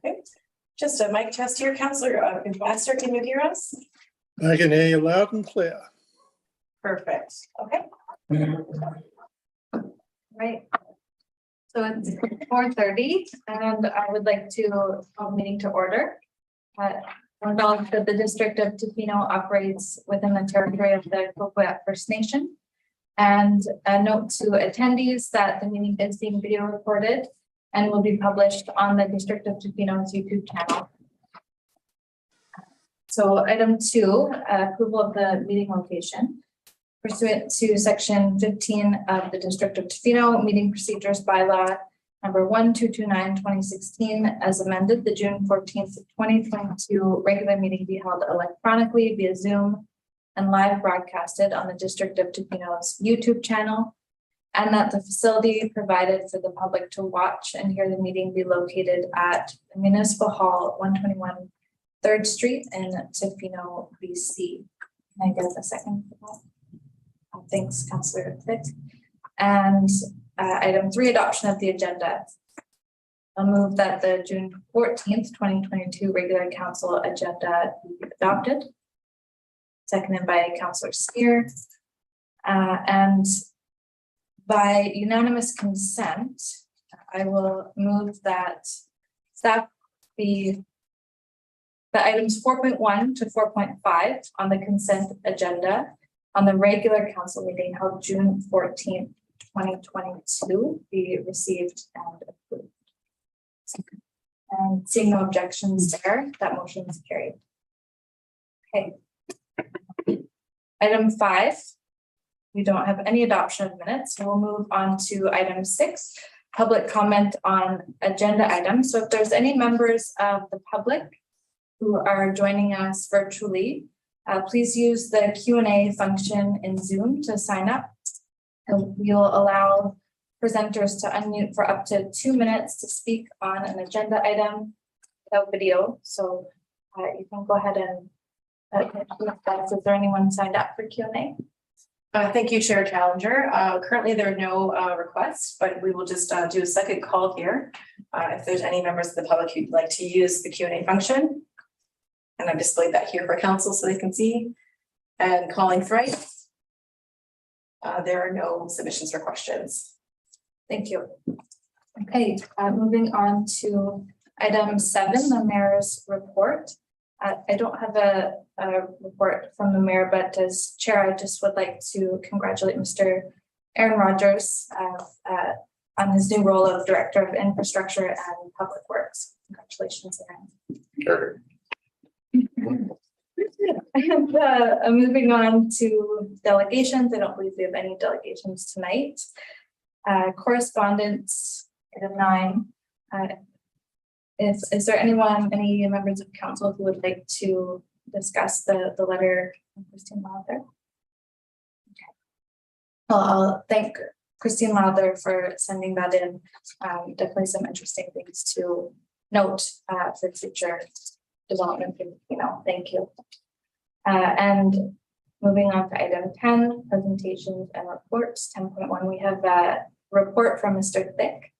Okay. Just a mic test here, Councillor Master, can you hear us? I can hear you loud and clear. Perfect. Okay. Right. So it's 4:30 and I would like to call the meeting to order. Acknowledge that the District of Tofino operates within the territory of the Tla-o-qui-aht First Nation. And a note to attendees that the meeting is being video recorded and will be published on the District of Tofino's YouTube channel. So item 2, approval of the meeting location. Pursuant to section 15 of the District of Tofino Meeting Procedures Bylaw number 1229/2016 as amended, the June 14th, 2022 regular meeting be held electronically via Zoom and live broadcasted on the District of Tofino's YouTube channel, and that the facility provided for the public to watch and hear the meeting be located at Municipal Hall 121 3rd Street in Tofino, BC. Can I get a second for that? Thanks, Councillor Fitt. And item 3, adoption of the agenda. I'll move that the June 14th, 2022 regular council agenda be adopted. Seconded by Councillor Spear. And by unanimous consent, I will move that staff be the items 4.1 to 4.5 on the consent agenda on the regular council meeting held June 14th, 2022 be received and approved. And seeing no objections there, that motion is carried. Okay. Item 5, we don't have any adoption of minutes, so we'll move on to item 6, public comment on agenda items. So if there's any members of the public who are joining us virtually, please use the Q&A function in Zoom to sign up. And we'll allow presenters to unmute for up to 2 minutes to speak on an agenda item without video. So you can go ahead and is there anyone signed up for Q&A? Thank you, Chair Challenger. Currently, there are no requests, but we will just do a second call here. If there's any members of the public who'd like to use the Q&A function. And I've displayed that here for council so they can see. And calling thrice. There are no submissions for questions. Thank you. Okay, moving on to item 7, the mayor's report. I don't have a report from the mayor, but as chair, I just would like to congratulate Mr. Aaron Rogers on his new role of Director of Infrastructure and Public Works. Congratulations, Aaron. Sure. And moving on to delegations, I don't believe we have any delegations tonight. Correspondence, item 9. Is there any members of council who would like to discuss the letter from Christine Lowther? Okay. Well, I'll thank Christine Lowther for sending that in. Definitely some interesting things to note for future development. Thank you. And moving on to item 10, presentations and reports. 10.1, we have a report from Mr. Thick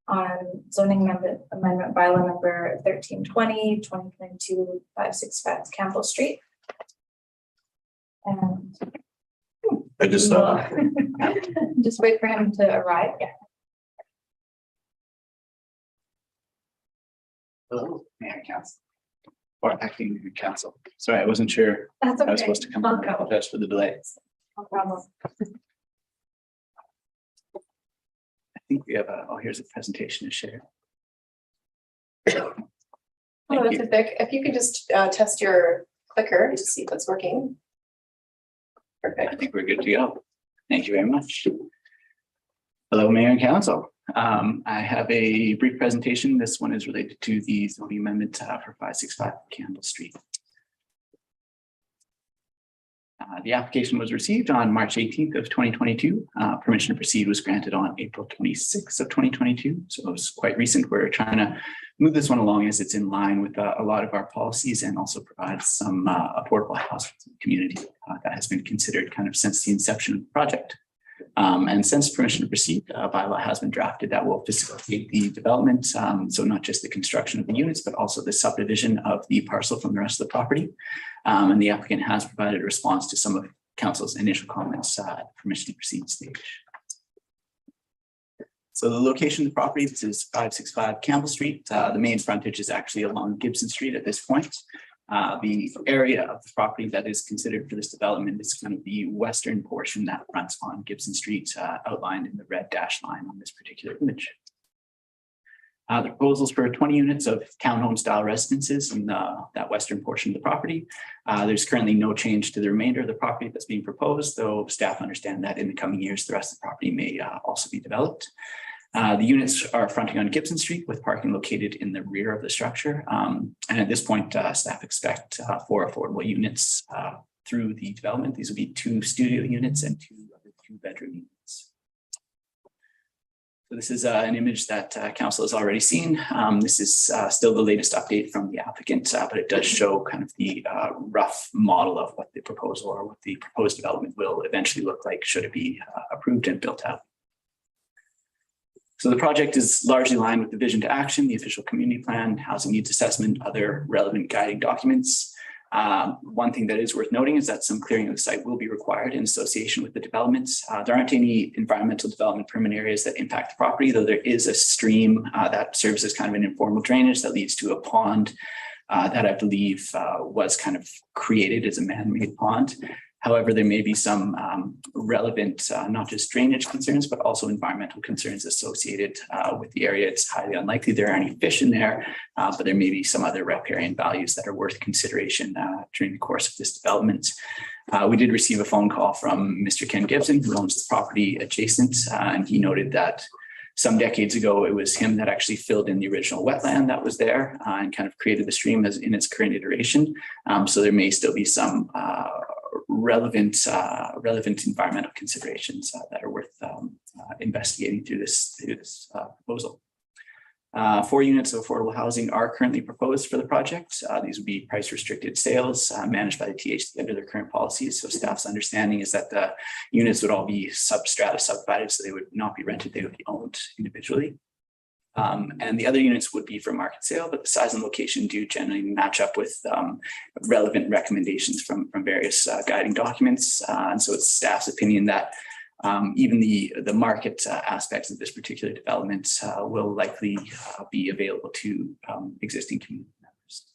on zoning amendment bylaw number 1320, 2022 565 Campbell Street. And I just just wait for him to arrive. Yeah. Hello, Mayor Council. Or Acting Mayor Council. Sorry, I wasn't sure. That's okay. I was supposed to come. I apologize for the delay. No problem. I think we have here's a presentation to share. Hello, Mr. Thick. If you could just test your clicker to see if it's working. I Perfect. think we're good to go. Thank you very much. Hello, Mayor and Council. I have a brief presentation. This one is related to the zoning amendment for 565 Campbell Street. The application was received on March 18th of 2022. Permission to proceed was granted on April 26th of 2022. So it was quite recent. We're trying to move this one along as it's in line with a lot of our policies and also provides some affordable housing for the community that has been considered kind of since the inception of the project. And since permission to proceed, a bylaw has been drafted that will facilitate the development. So not just the construction of the units, but also the subdivision of the parcel from the rest of the property. And the applicant has provided a response to some of council's initial comments at the permission to proceed stage. So the location of the property, this is 565 Campbell Street. The main frontage is actually along Gibson Street at this point. The area of the property that is considered for this development is kind of the western portion that runs on Gibson Street, outlined in the red dashed line on this particular image. The proposals for 20 units of townhome style residences in that western portion of the property. There's currently no change to the remainder of the property that's being proposed, though staff understand that in the coming years, the rest of the property may also be developed. The units are fronting on Gibson Street with parking located in the rear of the structure. And at this point, staff expect 4 affordable units through the development. These will be 2 studio units and 2 bedroom units. So this is an image that council has already seen. This is still the latest update from the applicant, but it does show kind of the rough model of what the proposal or what the proposed development will eventually look like should it be approved and built out. So the project is largely aligned with the vision to action, the official community plan, housing needs assessment, other relevant guiding documents. One thing that is worth noting is that some clearing of the site will be required in association with the developments. There aren't any environmental development permit areas that impact the property, though there is a stream that serves as kind of an informal drainage that leads to a pond that I believe was kind of created as a man-made pond. However, there may be some relevant, not just drainage concerns, but also environmental concerns associated with the area. It's highly unlikely there are any fish in there, but there may be some other riparian values that are worth consideration during the course of this development. We did receive a phone call from Mr. Ken Gibson, who owns the property adjacent, and he noted that some decades ago, it was him that actually filled in the original wetland that was there and kind of created the stream as in its current iteration. So there may still be some relevant environmental considerations that are worth investigating through this proposal. 4 units of affordable housing are currently proposed for the project. These would be price restricted sales managed by the THC under their current policies. So staff's understanding is that the units would all be substrata subdivided, so they would not be rented, they would be owned individually. And the other units would be for market sale, but the size and location do generally match up with relevant recommendations from various guiding documents. And so it's staff's opinion that even the market aspects of this particular development will likely be available to existing community members.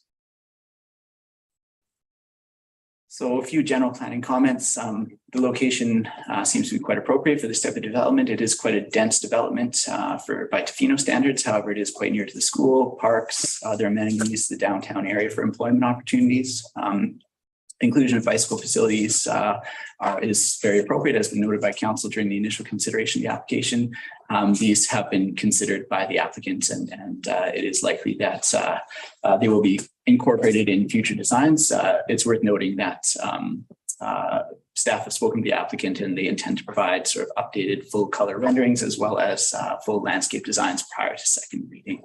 So a few general planning comments. The location seems to be quite appropriate for this type of development. It is quite a dense development by Tofino standards. However, it is quite near to the school, parks, other amenities, the downtown area for employment opportunities. Inclusion of bicycle facilities is very appropriate, as been noted by council during the initial consideration of the application. These have been considered by the applicants, and it is likely that they will be incorporated in future designs. It's worth noting that staff have spoken to the applicant and they intend to provide sort of updated full color renderings as well as full landscape designs prior to second reading.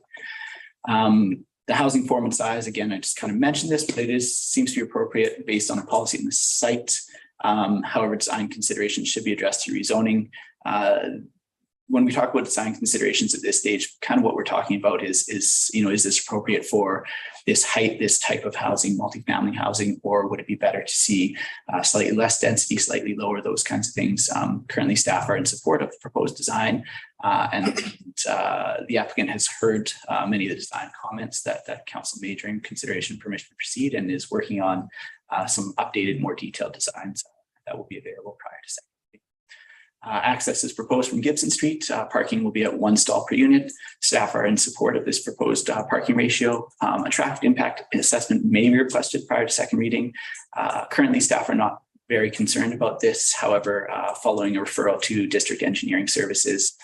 The housing form and size, again, I just kind of mentioned this, but it seems to be appropriate based on the policy in the site. However, design considerations should be addressed through rezoning. When we talk about design considerations at this stage, kind of what we're talking about is this appropriate for this height, this type of housing, multifamily housing, or would it be better to see slightly less density, slightly lower, those kinds of things. Currently, staff are in support of the proposed design, and the applicant has heard many of the design comments that council made during consideration permission to proceed, and is working on some updated, more detailed designs that will be available prior to second. Access is proposed from Gibson Street. Parking will be at 1 stall per unit. Staff are in support of this proposed parking ratio. A traffic impact assessment may be requested prior to second reading. Currently, staff are not very concerned about this. However, following a referral to District Engineering Services,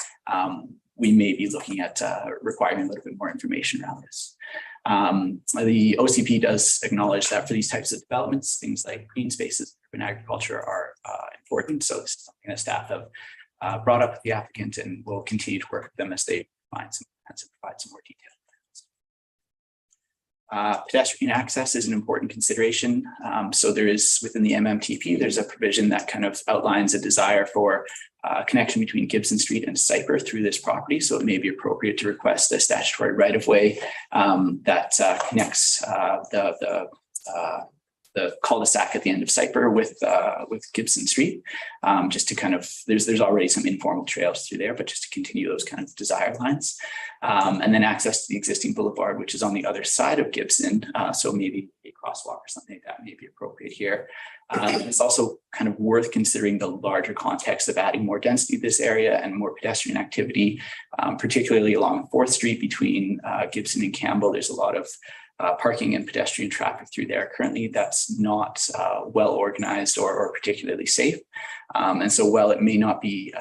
we may be looking at requiring a little bit more information around this. The OCP does acknowledge that for these types of developments, things like green spaces, urban agriculture are important. So this is something that staff have brought up with the applicant, and will continue to work with them as they find some plans and provide some more detail. Pedestrian access is an important consideration. So there is, within the MMTP, there's a provision that kind of outlines a desire for connection between Gibson Street and Cyper through this property. So it may be appropriate to request a statutory right-of-way that connects the cul-de-sac at the end of Cyper with Gibson Street, just to kind of, there's already some informal trails through there, but just to continue those kind of desired lines. And then access to the existing boulevard, which is on the other side of Gibson. So maybe a crosswalk or something like that may be appropriate here. It's also kind of worth considering the larger context of adding more density to this area and more pedestrian activity, particularly along 4th Street between Gibson and Campbell. There's a lot of parking and pedestrian traffic through there. Currently, that's not well organized or particularly safe. And so while it may not be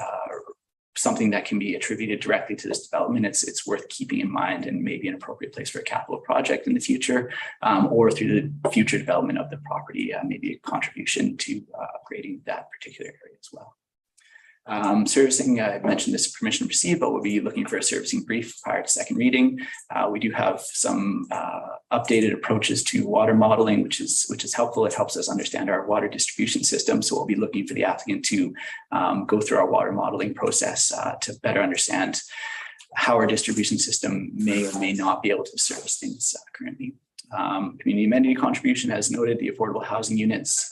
something that can be attributed directly to this development, it's worth keeping in mind and maybe an appropriate place for a capital project in the future, or through the future development of the property, maybe a contribution to upgrading that particular area as well. Servicing, I mentioned this permission received, but we'll be looking for a servicing brief prior to second reading. We do have some updated approaches to water modeling, which is helpful. It helps us understand our water distribution system. So we'll be looking for the applicant to go through our water modeling process to better understand how our distribution system may or may not be able to service things currently. Community amenity contribution, as noted, the affordable housing units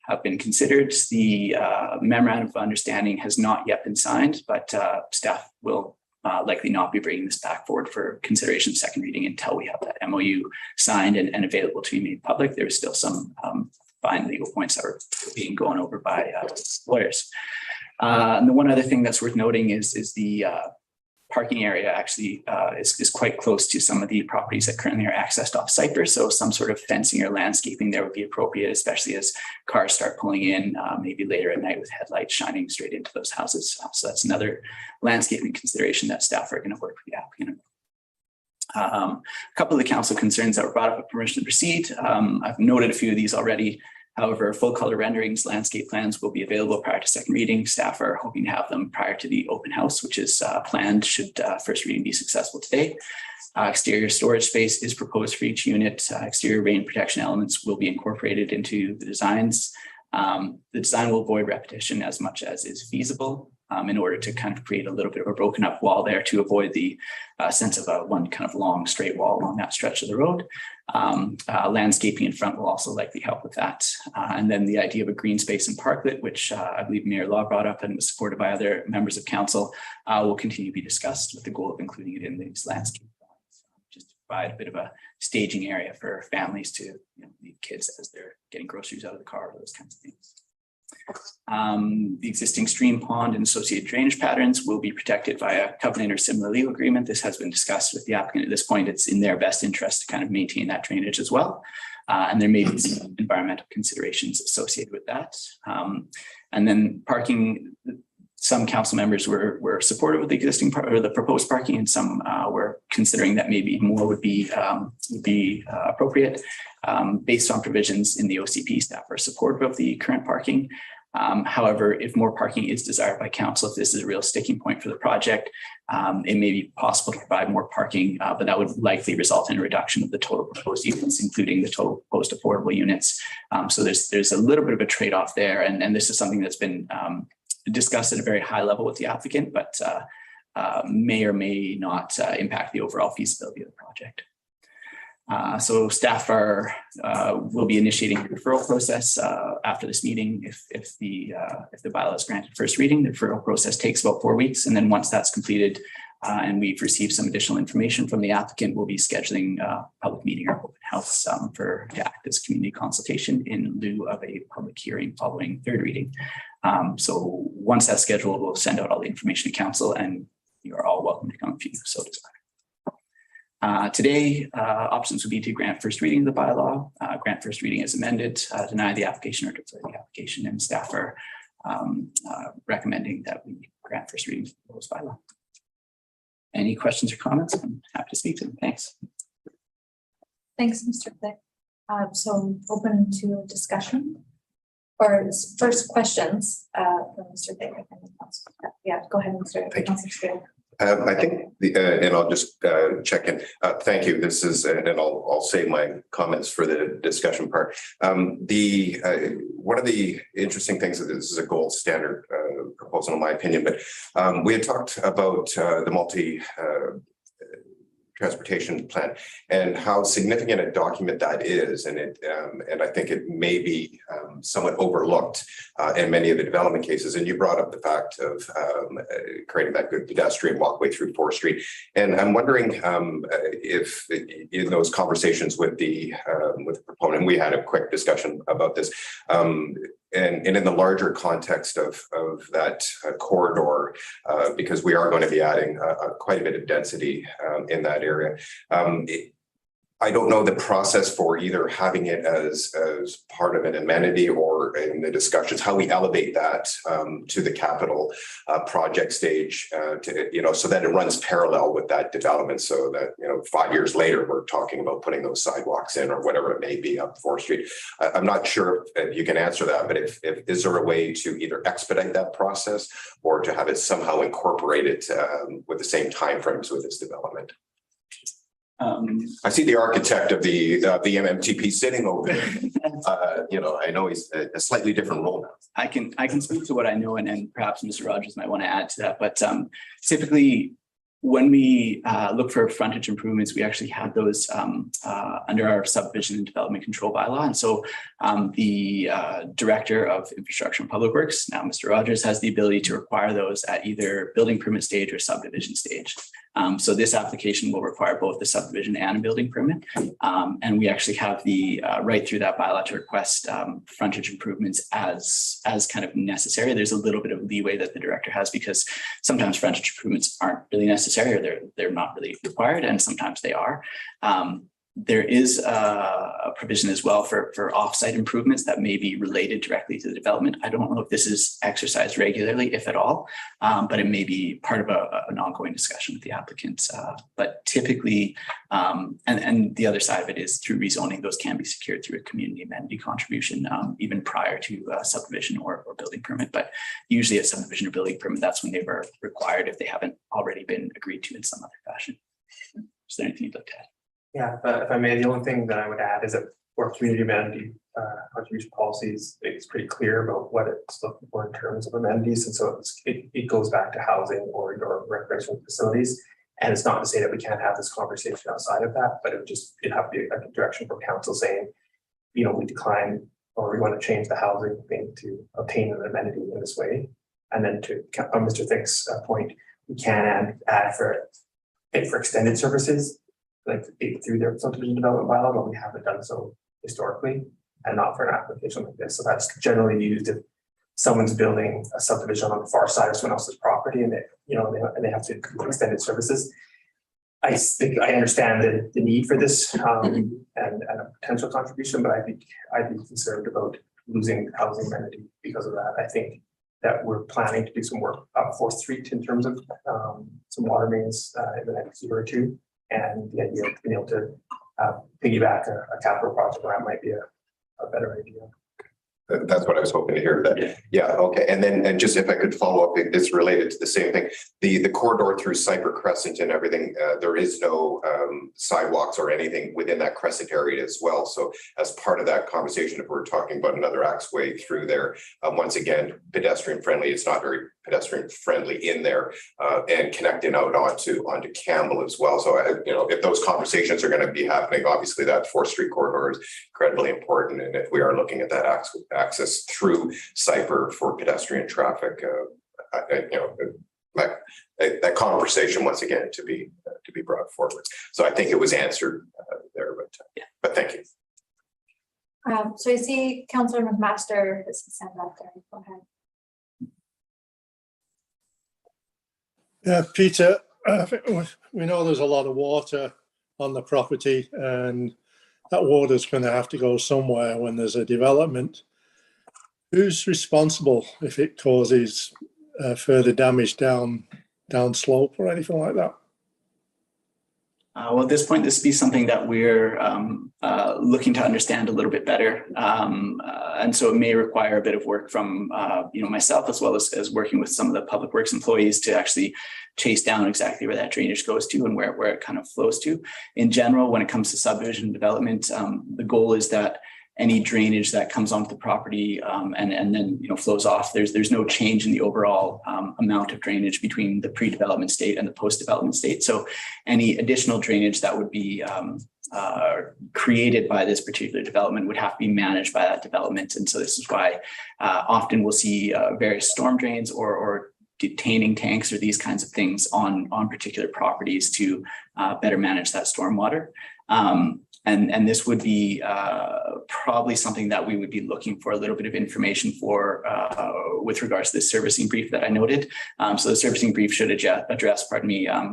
have been considered. The memorandum of understanding has not yet been signed, but staff will likely not be bringing this back forward for consideration of second reading until we have that MOU signed and available to be made public. There is still some fine legal points that are being gone over by lawyers. And the one other thing that's worth noting is the parking area actually is quite close to some of the properties that currently are accessed off Cyper. So some sort of fencing or landscaping there would be appropriate, especially as cars start pulling in, maybe later at night with headlights shining straight into those houses. So that's another landscaping consideration that staff are going to work with the applicant. A couple of the council concerns that were brought up at permission to proceed. I've noted a few of these already. However, full color renderings, landscape plans will be available prior to second reading. Staff are hoping to have them prior to the open house, which is planned should first reading be successful today. Exterior storage space is proposed for each unit. Exterior rain protection elements will be incorporated into the designs. The design will avoid repetition as much as is feasible in order to kind of create a little bit of a broken up wall there to avoid the sense of one kind of long straight wall along that stretch of the road. Landscaping in front will also likely help with that. And then the idea of a green space and parklet, which I believe Mayor Law brought up and was supported by other members of council, will continue to be discussed with the goal of including it in these landscape plans, just to provide a bit of a staging area for families to leave kids as they're getting groceries out of the car, those kinds of things. The existing stream, pond, and associated drainage patterns will be protected by a covenant or similar legal agreement. This has been discussed with the applicant. At this point, it's in their best interest to kind of maintain that drainage as well. And there may be some environmental considerations associated with that. And then parking, some council members were supportive of the existing or the proposed parking, and some were considering that maybe more would be appropriate. Based on provisions in the OCP, staff are supportive of the current parking. However, if more parking is desired by council, if this is a real sticking point for the project, it may be possible to provide more parking, but that would likely result in a reduction of the total proposed units, including the total proposed affordable units. So there's a little bit of a trade-off there, and this is something that's been discussed at a very high level with the applicant, but may or may not impact the overall feasibility of the project. So staff will be initiating the referral process after this meeting. If the bylaw is granted first reading, the referral process takes about 4 weeks, and then once that's completed and we've received some additional information from the applicant, we'll be scheduling a public meeting or open house to act as community consultation in lieu of a public hearing following third reading. So once that's scheduled, we'll send out all the information to council, and you are all welcome to come if you so desire. Today, options would be to grant first reading of the bylaw, grant first reading as amended, deny the application or defer the application, and staff are recommending that we grant first reading of the proposed bylaw. Any questions or comments? I'm happy to speak to them. Thanks. Thanks, Mr. Thick. So open to discussion or first questions from Mr. Thick. Yeah, go ahead, Mr. I think and I'll just check in. Thank you. This is, and I'll save my comments for the discussion part. One of the interesting things is this is a gold standard proposal, in my opinion, but we had talked about the multi transportation plan and how significant a document that is, and I think it may be somewhat overlooked in many of the development cases. And you brought up the fact of creating that good pedestrian walkway through 4th Street, and I'm wondering if in those conversations with the proponent, we had a quick discussion about this. And in the larger context of that corridor, because we are going to be adding quite a bit of density in that area. I don't know the process for either having it as part of an amenity or in the discussions, how we elevate that to the capital project stage, so that it runs parallel with that development, so that 5 years later we're talking about putting those sidewalks in or whatever it may be up 4th Street. I'm not sure if you can answer that, but if is there a way to either expedite that process or to have it somehow incorporated with the same timeframes with its development? I see the architect of the MMTP sitting over there. I know he's a slightly different role now. I can speak to what I know, and perhaps Mr. Rogers might want to add to that. But typically, when we look for frontage improvements, we actually have those under our subdivision and development control bylaw. And so the Director of Infrastructure and Public Works, now Mr. Rogers, has the ability to require those at either building permit stage or subdivision stage. So this application will require both the subdivision and a building permit. And we actually have the right through that bylaw to request frontage improvements as kind of necessary. There's a little bit of leeway that the director has because sometimes frontage improvements aren't really necessary or they're not really required, and sometimes they are. There is a provision as well for offsite improvements that may be related directly to the development. I don't know if this is exercised regularly, if at all, but it may be part of an ongoing discussion with the applicants. But typically, and the other side of it is through rezoning, those can be secured through a community amenity contribution, even prior to subdivision or building permit. But usually a subdivision or building permit, that's when they were required if they haven't already been agreed to in some other fashion. Is there anything you'd like to add? Yeah, if I may, the only thing that I would add is that for community amenity contribution policies, it's pretty clear about what it's looking for in terms of amenities. And so it goes back to housing or recreational facilities. And it's not to say that we can't have this conversation outside of that, but it'd have to be a direction from council saying, we decline or we want to change the housing thing to obtain an amenity in this way. And then to Mr. Thick's point, we can add for extended services, like through their subdivision development bylaw, but we haven't done so historically, and not for an application like this. So that's generally used if someone's building a subdivision on the far side of someone else's property, and they have to do extended services. I think I understand the need for this and a potential contribution, but I'd be concerned about losing housing amenity because of that. I think that we're planning to do some work up 4th Street in terms of some water mains in the next year or two. And the idea of being able to piggyback a capital project around might be a better idea. That's what I was hoping to hear. That yeah, okay. And just if I could follow up, it's related to the same thing. The corridor through Cyper Crescent and everything. There is no sidewalks or anything within that crescent area as well. So as part of that conversation, if we're talking about another axeway through there, once again, pedestrian friendly. It's not very pedestrian friendly in there, and connecting out onto Campbell as well. So if those conversations are going to be happening, obviously that 4th Street corridor is incredibly important. And if we are looking at that access through Cyper for pedestrian traffic, that conversation once again to be brought forward. So I think it was answered there, but thank you. So I see Councillor McMaster has his hand up there. Go ahead. Yeah, Peter, I think we know there's a lot of water on the property, and that water's going to have to go somewhere when there's a development. Who's responsible if it causes further damage down slope or anything like that? Well, at this point, this would be something that we're looking to understand a little bit better. And so it may require a bit of work from myself, as well as working with some of the public works employees to actually chase down exactly where that drainage goes to and where it kind of flows to. In general, when it comes to subdivision development, the goal is that any drainage that comes onto the property and then flows off, there's no change in the overall amount of drainage between the pre-development state and the post-development state. So any additional drainage that would be created by this particular development would have to be managed by that development. And so this is why often we'll see various storm drains or detaining tanks or these kinds of things on particular properties to better manage that stormwater. And this would be probably something that we would be looking for a little bit of information for with regards to the servicing brief that I noted. So the servicing brief should address,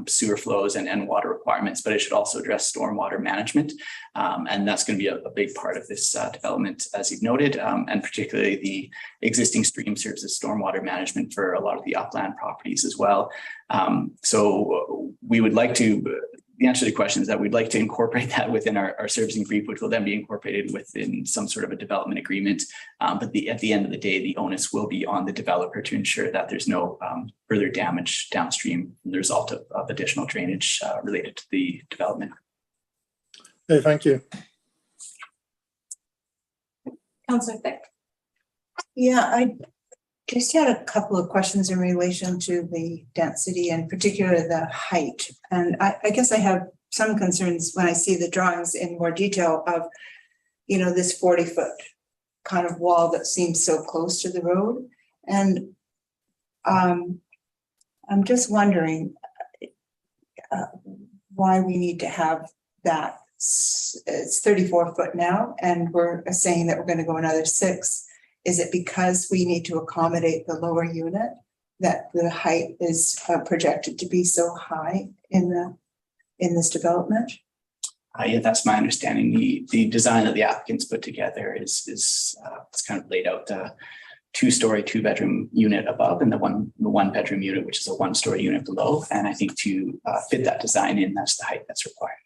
sewer flows and water requirements, but it should also address stormwater management. And that's going to be a big part of this development, as you've noted, and particularly the existing stream serves as stormwater management for a lot of the upland properties as well. So we would like to, the answer to the question is that we'd like to incorporate that within our servicing brief, which will then be incorporated within some sort of a development agreement. But at the end of the day, the onus will be on the developer to ensure that there's no further damage downstream as a result of additional drainage related to the development. Okay, thank you. Councillor Thick. Yeah, I just had a couple of questions in relation to the density and particularly the height. And I guess I have some concerns when I see the drawings in more detail of, this 40-foot kind of wall that seems so close to the road. And I'm just wondering why we need to have that. It's 34 foot now, and we're saying that we're going to go another 6. Is it because we need to accommodate the lower unit that the height is projected to be so high in this development? Yeah, that's my understanding. The design that the applicants put together is it's kind of laid out the 2-story, 2-bedroom unit above and the 1-bedroom unit, which is a 1-story unit below. And I think to fit that design in, that's the height that's required.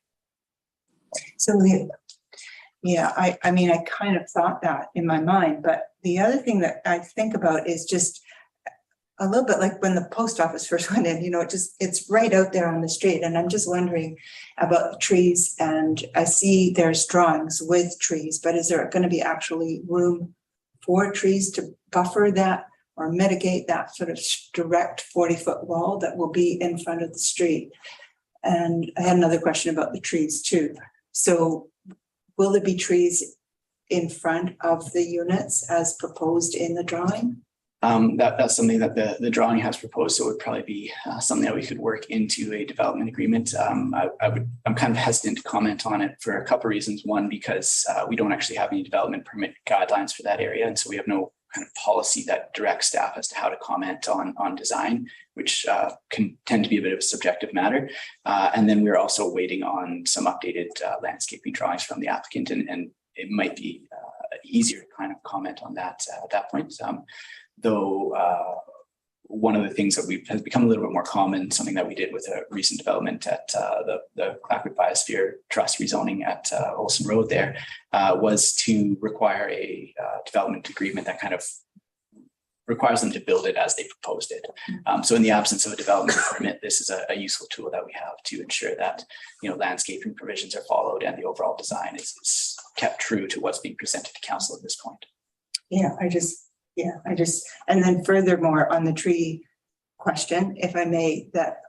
So I mean, I kind of thought that in my mind, but the other thing that I think about is just a little bit like when the post office first went in, it's right out there on the street. And I'm just wondering about the trees, and I see there's drawings with trees, but is there going to be actually room for trees to buffer that or mitigate that sort of direct 40-foot wall that will be in front of the street? And I had another question about the trees too. So will there be trees in front of the units as proposed in the drawing? That's something that the drawing has proposed, so it would probably be something that we could work into a development agreement. I'm kind of hesitant to comment on it for a couple of reasons. One, because we don't actually have any development permit guidelines for that area, and so we have no kind of policy that directs staff as to how to comment on design, which can tend to be a bit of a subjective matter. And then we're also waiting on some updated landscaping drawings from the applicant, and it might be easier to kind of comment on that at that point. Though one of the things that has become a little bit more common, something that we did with a recent development at the Tla-o-qui-aht Biosphere Trust rezoning at Olson Road there, was to require a development agreement that kind of requires them to build it as they proposed it. So in the absence of a development permit, this is a useful tool that we have to ensure that landscaping provisions are followed and the overall design is kept true to what's being presented to council at this point. And then furthermore on the tree question, if I may, that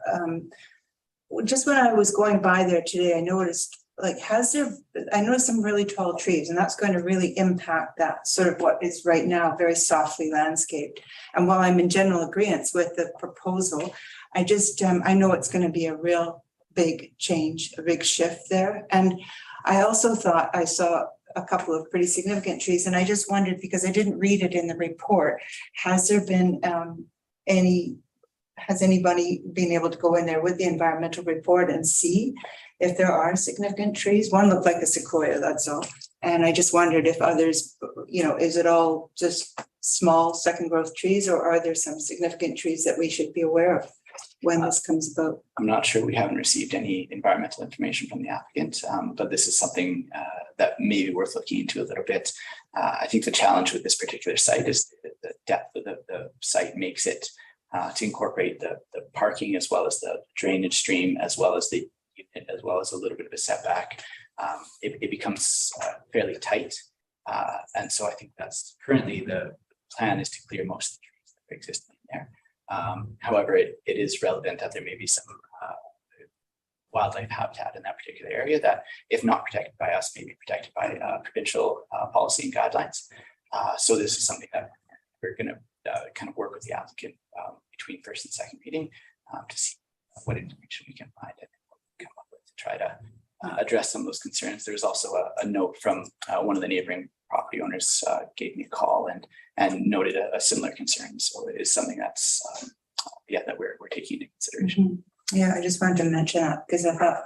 just when I was going by there today, I noticed some really tall trees, and that's going to really impact that sort of what is right now very softly landscaped. And while I'm in general agreement with the proposal, I just I know it's going to be a real big change, a big shift there. And I also thought I saw a couple of pretty significant trees, and I just wondered, because I didn't read it in the report, has there been has anybody been able to go in there with the environmental report and see if there are significant trees? One looked like a sequoia, that's all. And I just wondered if others, is it all just small second growth trees, or are there some significant trees that we should be aware of? when this comes about? I'm not sure. We haven't received any environmental information from the applicant, but this is something that may be worth looking into a little bit. I think the challenge with this particular site is the depth of the site makes it to incorporate the parking as well as the drainage stream, as well as the unit, as well as a little bit of a setback. It becomes fairly tight. And so I think that's currently the plan is to clear most of the trees that are existing there. However, it is relevant that there may be some wildlife habitat in that particular area that, if not protected by us, may be protected by provincial policy and guidelines. So this is something that we're going to kind of work with the applicant between first and second reading to see what information we can find and come up with to try to address some of those concerns. There's also a note from one of the neighboring property owners gave me a call and noted a similar concern. So it is something that's that we're taking into consideration. Yeah, I just wanted to mention that because I thought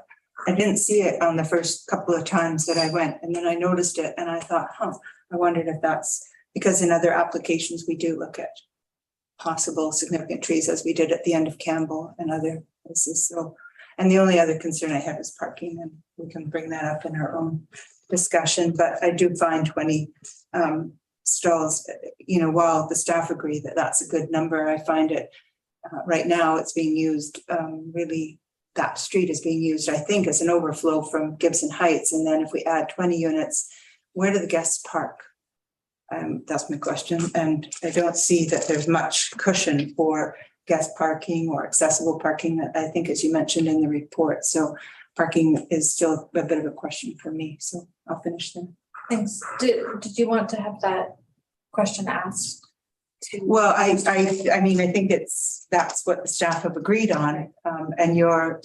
I didn't see it on the first couple of times that I went, and then I noticed it and I thought, I wondered if that's because in other applications we do look at possible significant trees, as we did at the end of Campbell and other places. So, and the only other concern I have is parking, and we can bring that up in our own discussion. But I do find 20 stalls, while the staff agree that that's a good number, I find it right now it's being used really, that street is being used, I think, as an overflow from Gibson Heights. And then if we add 20 units, where do the guests park? That's my question. And I don't see that there's much cushion for guest parking or accessible parking, I think, as you mentioned in the report. So parking is still a bit of a question for me. So I'll finish there. Thanks. Did you want to have that question asked? Well, I mean, I think that's what the staff have agreed on, and you're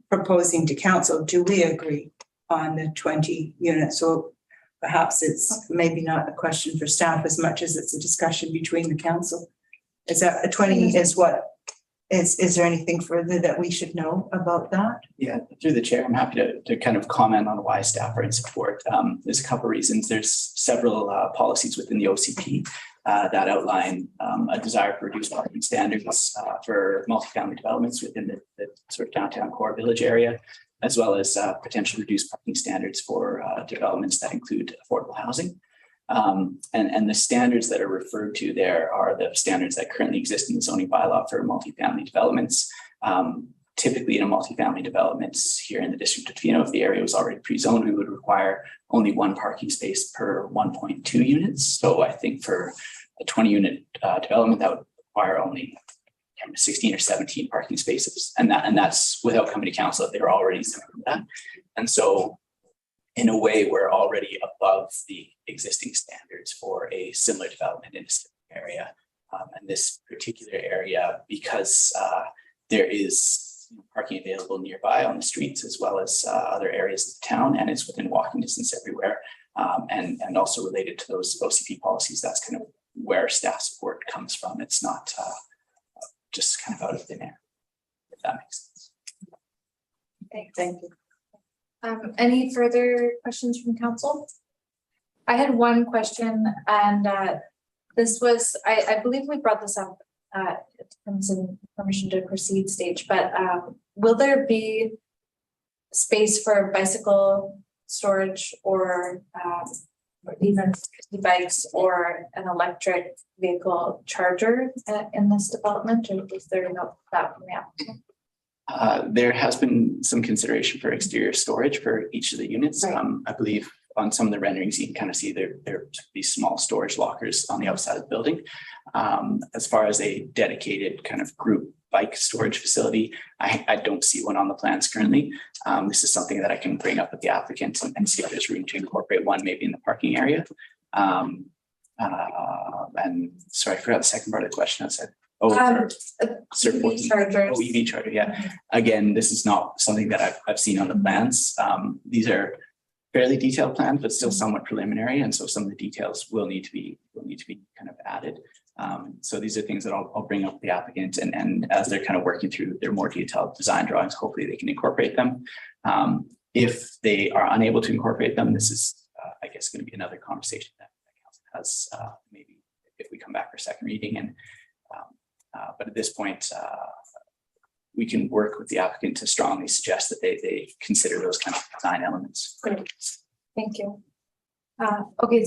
proposing to council. Do we agree on the 20 units? So perhaps it's maybe not a question for staff as much as it's a discussion between the council. Is that a 20 is what? Is there anything further that we should know about that? Yeah, through the chair, I'm happy to kind of comment on why staff are in support. There's a couple of reasons. There's several policies within the OCP that outline a desire for reduced parking standards for multifamily developments within the sort of downtown core village area, as well as potential reduced parking standards for developments that include affordable housing. And the standards that are referred to there are the standards that currently exist in the zoning bylaw for multifamily developments. Typically in a multifamily developments here in the District of Tofino, if the area was already pre-zoned, we would require only one parking space per 1.2 units. So I think for a 20 unit development, that would require only 16 or 17 parking spaces. And that's without coming to council if they were already doing that. And so in a way, we're already above the existing standards for a similar development in a similar area. And this particular area, because there is parking available nearby on the streets as well as other areas of the town, and it's within walking distance everywhere. And also related to those OCP policies, that's kind of where staff support comes from. It's not just kind of out of thin air, if that makes sense. Okay, thank you. Any further questions from council? I had one question, and this was, I believe we brought this up it comes in permission to proceed stage, but will there be space for bicycle storage or even e-bikes or an electric vehicle charger in this development, or is there no that from the applicant? There has been some consideration for exterior storage for each of the units. Right. I believe on some of the renderings, you can kind of see there are these small storage lockers on the outside of the building. As far as a dedicated kind of group bike storage facility, I don't see one on the plans currently. This is something that I can bring up with the applicant and see if there's room to incorporate one maybe in the parking area. And sorry, I forgot the second part of the question. I said, EV chargers. EV charger, yeah. Again, this is not something that I've seen on the plans. These are fairly detailed plans, but still somewhat preliminary, and so some of the details will need to be kind of added. So these are things that I'll bring up with the applicant, and as they're kind of working through their more detailed design drawings, hopefully they can incorporate them. If they are unable to incorporate them, this is, I guess, going to be another conversation that council has maybe if we come back for second reading, and But at this point, we can work with the applicant to strongly suggest that they consider those kind of design elements. Great. Thank you. Okay,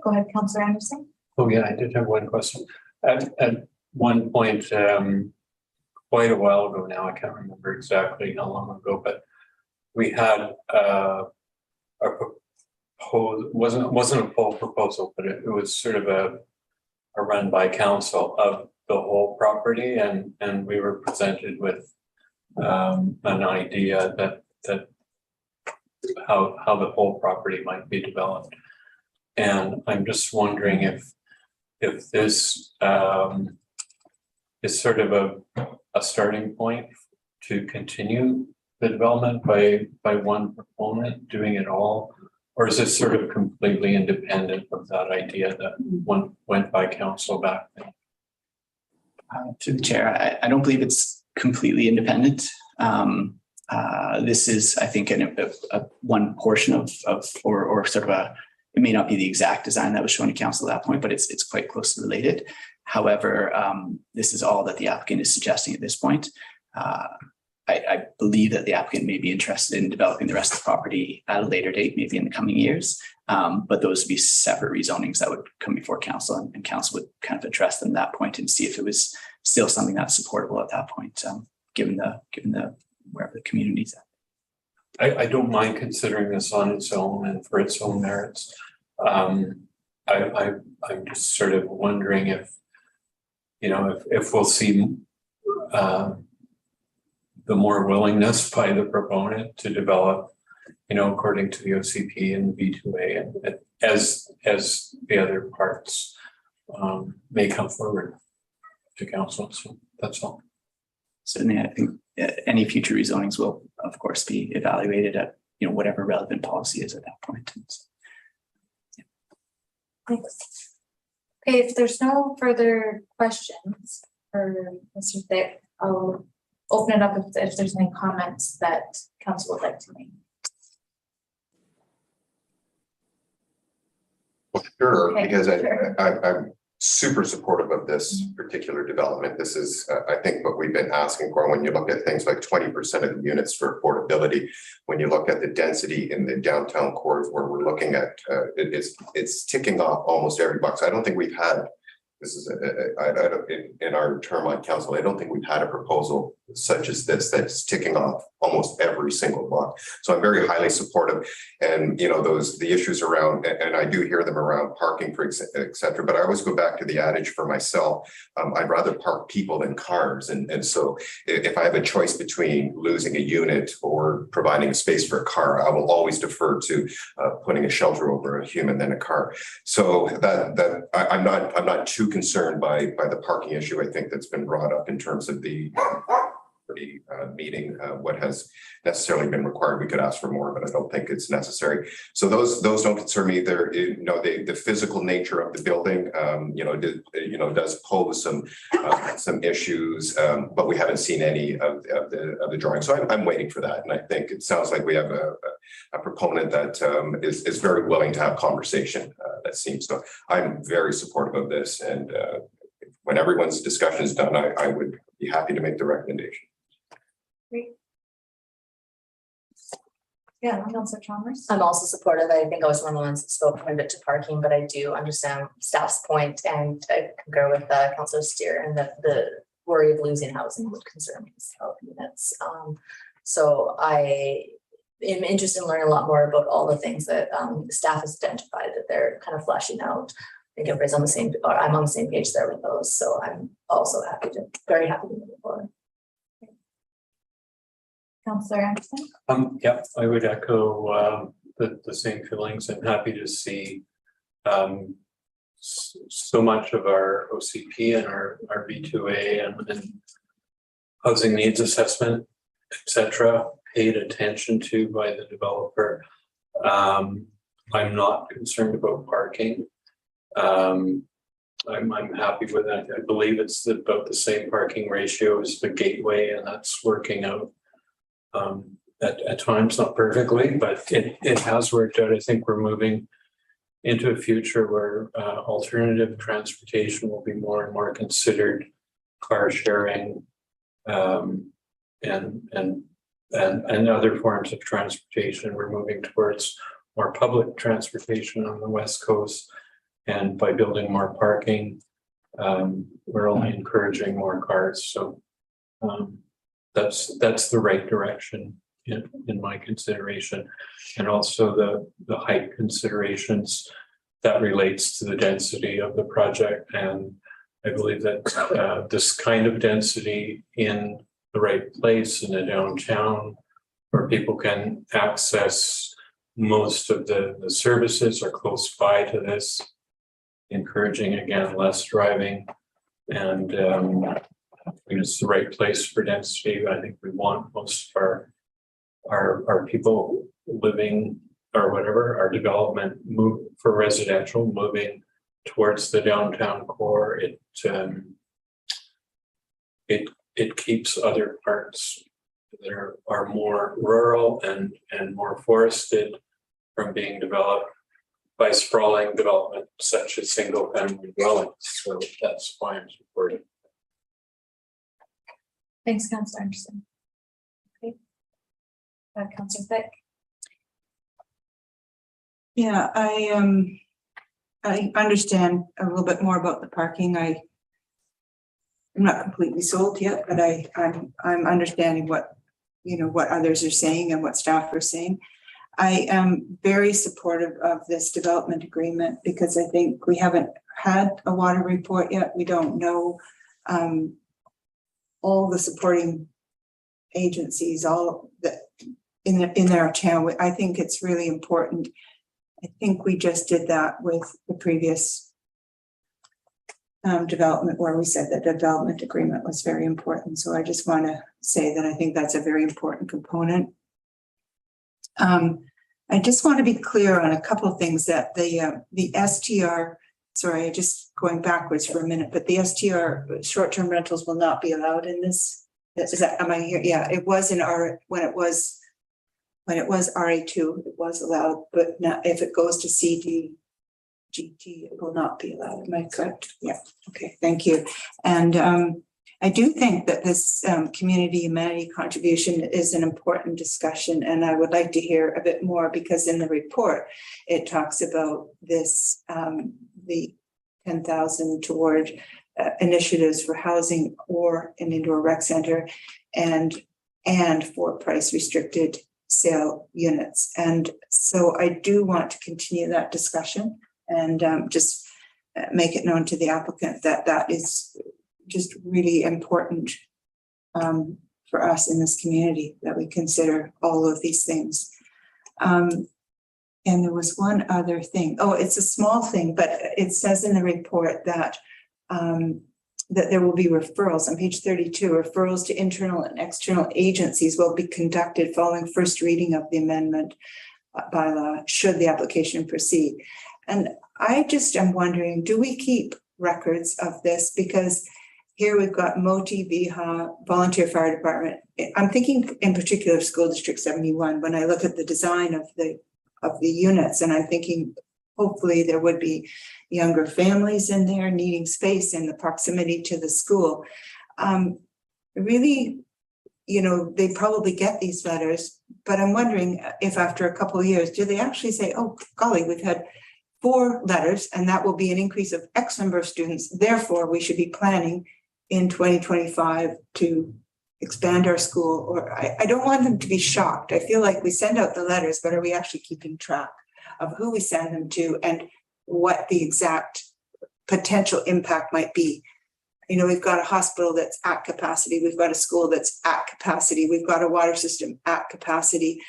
go ahead, Councillor Anderson. Oh, yeah, I did have one question. At one point, quite a while ago now, I can't remember exactly how long ago, but we had a proposal, wasn't a full proposal, but it was sort of a run by council of the whole property, and we were presented with an idea that how the whole property might be developed. And I'm just wondering if this is sort of a starting point to continue the development by one proponent doing it all, or is this sort of completely independent of that idea that one went by council back then? To the chair, I don't believe it's completely independent. This is, I think, a one portion of or sort of it may not be the exact design that was shown to council at that point, but it's quite closely related. However, this is all that the applicant is suggesting at this point. I believe that the applicant may be interested in developing the rest of the property at a later date, maybe in the coming years. But those would be separate rezonings that would come before council, and council would kind of address them at that point and see if it was still something that's supportable at that point, given the wherever the community's at. I don't mind considering this on its own and for its own merits. I'm just sort of wondering if we'll see the more willingness by the proponent to develop, according to the OCP and the B2A, and as the other parts may come forward to council. So that's all. Certainly, I think any future rezonings will, of course, be evaluated at whatever relevant policy is at that point. Thanks. Okay, if there's no further questions for Mr. Thick, I'll open it up if there's any comments that council would like to make. Well, sure, Okay, because sure. I'm super supportive of this particular development. This is, I think, what we've been asking for when you look at things like 20% of the units for affordability. When you look at the density in the downtown cores where we're looking at, it's ticking off almost every box. I don't think we've had, this is in our term on council, I don't think we've had a proposal such as this that's ticking off almost every single box. So I'm very highly supportive, and the issues around, and I do hear them around parking, for et cetera, but I always go back to the adage for myself, I'd rather park people than cars. And so if I have a choice between losing a unit or providing a space for a car, I will always defer to putting a shelter over a human than a car. So that I'm not too concerned by the parking issue. I think that's been brought up in terms of the meeting, what has necessarily been required. We could ask for more, but I don't think it's necessary. So those don't concern me. They're, the physical nature of the building, does pose some issues, but we haven't seen any of the drawings. So I'm waiting for that, and I think it sounds like we have a proponent that is very willing to have conversation. That seems so. I'm very supportive of this, and when everyone's discussion is done, I would be happy to make the recommendation. Great. Yeah, Councilor Chalmers. I'm also supportive. I think I was one of the ones that spoke quite a bit to parking, but I do understand staff's point, and I concur with Councilor Steer, and that the worry of losing housing would concern me as well, units. So I am interested in learning a lot more about all the things that staff has identified that they're kind of fleshing out. I think everybody's on the same, or I'm on the same page there with those. So I'm also very happy to move forward. Councilor Anderson. Yeah, I would echo the same feelings. I'm happy to see so much of our OCP and our B2A and housing needs assessment, etc., paid attention to by the developer. I'm not concerned about parking. I'm happy with that. I believe it's about the same parking ratio as the gateway, and that's working out at times, not perfectly, but it has worked out. I think we're moving into a future where alternative transportation will be more and more considered car sharing, and other forms of transportation. We're moving towards more public transportation on the West Coast. And by building more parking, we're only encouraging more cars. So that's the right direction in my consideration. And also the height considerations that relates to the density of the project. And I believe that this kind of density in the right place in the downtown where people can access most of the services are close by to this, encouraging again less driving, and it's the right place for density. I think we want most of our people living or whatever, our development move for residential moving towards the downtown core. It keeps other parts that are more rural and more forested from being developed by sprawling development such as single family dwellings. So that's why I'm supporting. Thanks, Councillor Anderson. Okay. Councillor Thick. Yeah, I understand a little bit more about the parking. I'm not completely sold yet, but I'm understanding what others are saying and what staff are saying. I am very supportive of this development agreement because I think we haven't had a water report yet. We don't know all the supporting agencies, all that in our town. I think it's really important. I think we just did that with the previous development where we said that the development agreement was very important. So I just want to say that I think that's a very important component. I just want to be clear on a couple of things that the STR, sorry, just going backwards for a minute, but the STR short-term rentals will not be allowed in this. Is that, am I here? Yeah, it was in when it was RA2, it was allowed, but now if it goes to CDGT, it will not be allowed. Am I correct? Yeah. Okay. Thank you. And I do think that this community humanity contribution is an important discussion, and I would like to hear a bit more because in the report it talks about this the 10,000 toward initiatives for housing or an indoor rec center, and for price restricted sale units. And so I do want to continue that discussion and just make it known to the applicant that that is just really important for us in this community, that we consider all of these things. And there was one other thing. Oh, it's a small thing, but it says in the report that that there will be referrals on page 32. Referrals to internal and external agencies will be conducted following first reading of the amendment bylaw should the application proceed. And I just am wondering, do we keep records of this? Because here we've got Moti, Viha, Volunteer Fire Department. I'm thinking in particular of School District 71 when I look at the design of the units, and I'm thinking hopefully there would be younger families in there needing space in the proximity to the school. Really, they probably get these letters, but I'm wondering if after a couple of years, do they actually say, oh, golly, we've had 4 letters and that will be an increase of X number of students. Therefore, we should be planning in 2025 to expand our school. Or I don't want them to be shocked. I feel like we send out the letters, but are we actually keeping track of who we send them to and what the exact potential impact might be? We've got a hospital that's at capacity. We've got a school that's at capacity. We've got a water system at capacity.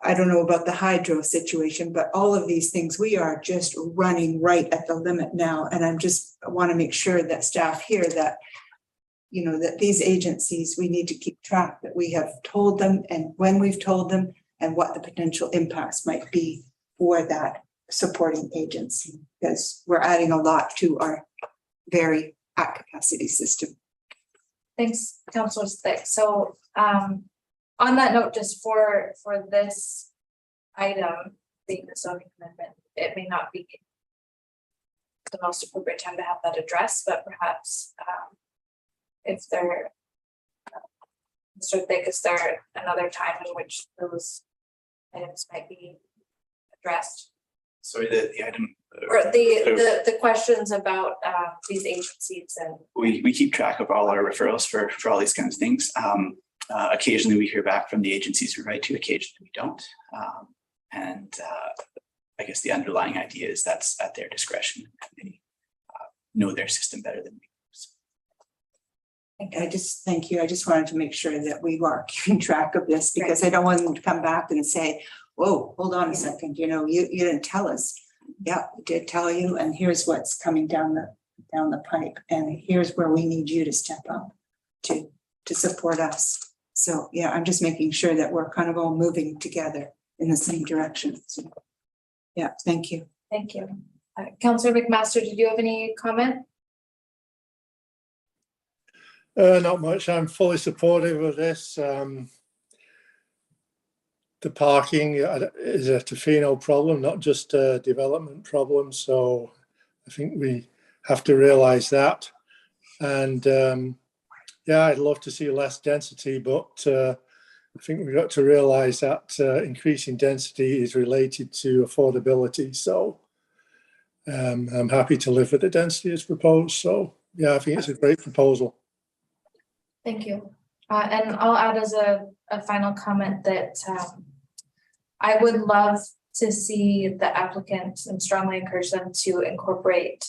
I don't know about the hydro situation, but all of these things, we are just running right at the limit now. And I want to make sure that staff hear that, that these agencies, we need to keep track that we have told them and when we've told them and what the potential impacts might be for that supporting agency, because we're adding a lot to our very at capacity system. Thanks, Councillor Thick. So on that note, just for this item, the zoning amendment, it may not be the most appropriate time to have that addressed, but perhaps if there, Mr. Thick, is there another time in which those items might be addressed? Sorry, the item. Or the questions about these agencies and. We keep track of all our referrals for all these kinds of things. Occasionally we hear back from the agencies we write to, occasionally we don't. I guess the underlying idea is that's at their discretion. They know their system better than we. Thank you. I just wanted to make sure that we are keeping track of this because I don't want them to come back and say, whoa, hold on a second, you know, you didn't tell us. Yeah, we did tell you, and here's what's coming down the pipe, and here's where we need you to step up to support us. So yeah, I'm just making sure that we're kind of all moving together in the same direction. So, yeah, thank you. Thank you. Councillor McMaster, did you have any comment? Not much. I'm fully supportive of this. The parking is a Tofino problem, not just a development problem. So I think we have to realise that. And yeah, I'd love to see less density, but I think we've got to realise that increasing density is related to affordability. So I'm happy to live with the density as proposed. So yeah, I think it's a great proposal. Thank you. And I'll add as a final comment that I would love to see the applicant and strongly encourage them to incorporate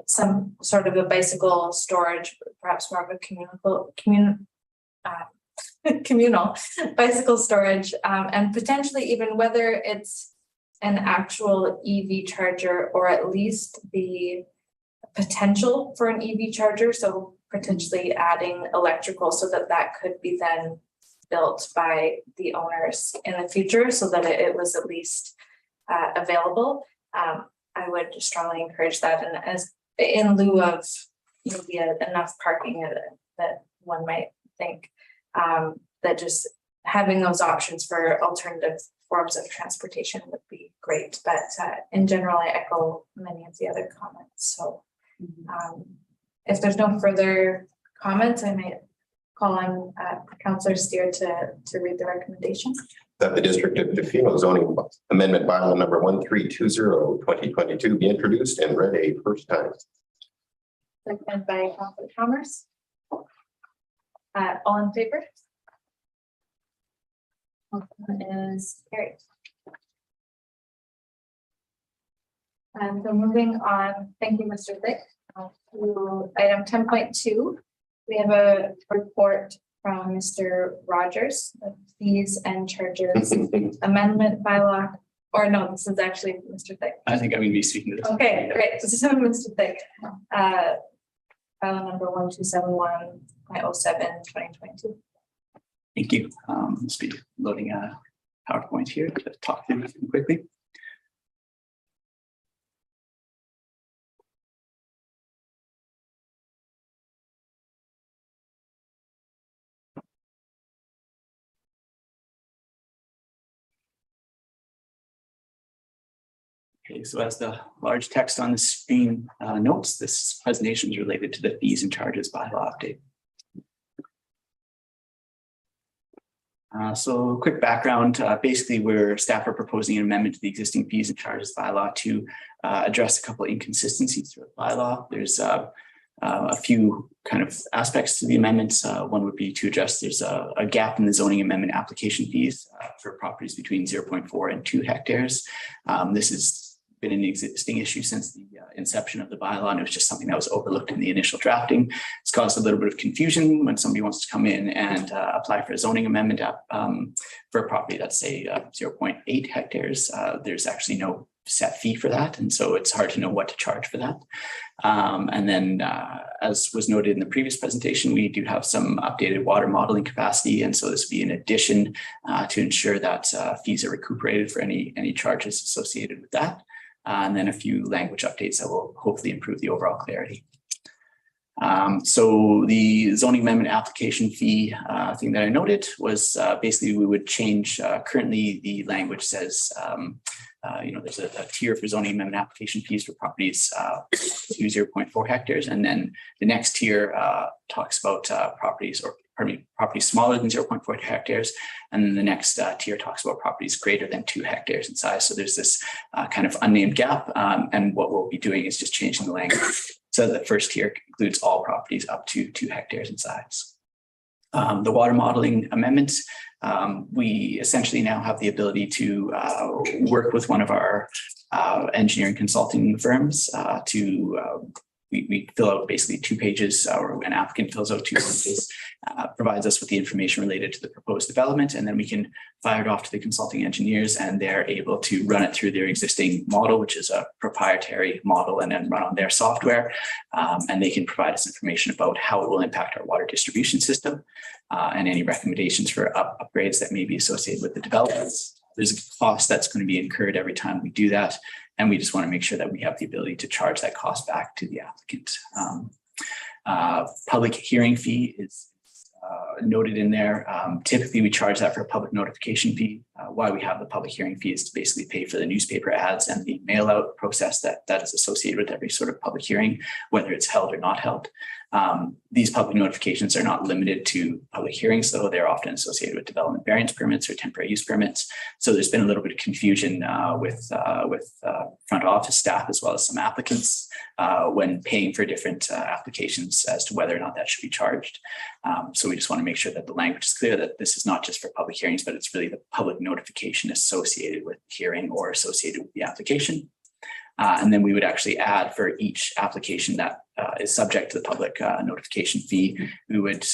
some sort of a bicycle storage, perhaps more of a communal bicycle storage, and potentially even whether it's an actual EV charger or at least the potential for an EV charger. So potentially adding electrical so that could be then built by the owners in the future so that it was at least available. I would strongly encourage that, and as in lieu of maybe enough parking that one might think, that just having those options for alternative forms of transportation would be great. But in general, I echo many of the other comments. So if there's no further comments, I might call on Councillor Steer to read the recommendation. That the District of Tofino zoning amendment bylaw number 1320/2022 be introduced and read a first time. Seconded by Councillor Chalmers. All in favor? Motion is carried. And so moving on, thank you, Mr. Thick. To item 10.2, we have a report from Mr. Rogers, of fees and charges amendment bylaw, or no, this is actually Mr. Thick. I think I'm going to be speaking to this. Okay, great. This is Mr. Thick. File number 1271.07/2022. Thank you. Let's be loading a PowerPoint here to talk through quickly. Okay, so as the large text on the screen notes, this presentation is related to the fees and charges bylaw update. So quick background, basically where staff are proposing an amendment to the existing fees and charges bylaw to address a couple of inconsistencies through the bylaw. There's a few kind of aspects to the amendments. One would be to address there's a gap in the zoning amendment application fees for properties between 0.4 and 2 hectares. This has been an existing issue since the inception of the bylaw, and it was just something that was overlooked in the initial drafting. It's caused a little bit of confusion when somebody wants to come in and apply for a zoning amendment for a property that's say 0.8 hectares. There's actually no set fee for that, and so it's hard to know what to charge for that. And then as was noted in the previous presentation, we do have some updated water modeling capacity, and so this would be in addition to ensure that fees are recuperated for any charges associated with that. And then a few language updates that will hopefully improve the overall clarity. So the zoning amendment application fee thing that I noted was basically we would change, currently the language says, there's a tier for zoning amendment application fees for properties to 0.4 hectares. And then the next tier talks about properties smaller than 0.4 hectares. And then the next tier talks about properties greater than 2 hectares in size. So there's this kind of unnamed gap. And what we'll be doing is just changing the language. So the first tier includes all properties up to 2 hectares in size. The water modeling amendments, we essentially now have the ability to work with one of our engineering consulting firms we fill out basically 2 pages, or an applicant fills out 2 pages, provides us with the information related to the proposed development, and then we can fire it off to the consulting engineers, and they're able to run it through their existing model, which is a proprietary model, and then run on their software. And they can provide us information about how it will impact our water distribution system and any recommendations for upgrades that may be associated with the developments. There's a cost that's going to be incurred every time we do that. And we just want to make sure that we have the ability to charge that cost back to the applicant. Public hearing fee is noted in there. Typically, we charge that for a public notification fee. Why we have the public hearing fee is to basically pay for the newspaper ads and the mail out process that is associated with every sort of public hearing, whether it's held or not held. These public notifications are not limited to public hearings, though they're often associated with development variance permits or temporary use permits. So there's been a little bit of confusion with front office staff as well as some applicants when paying for different applications as to whether or not that should be charged. So we just want to make sure that the language is clear that this is not just for public hearings, but it's really the public notification associated with the hearing or associated with the application. And then we would actually add for each application that is subject to the public notification fee, we would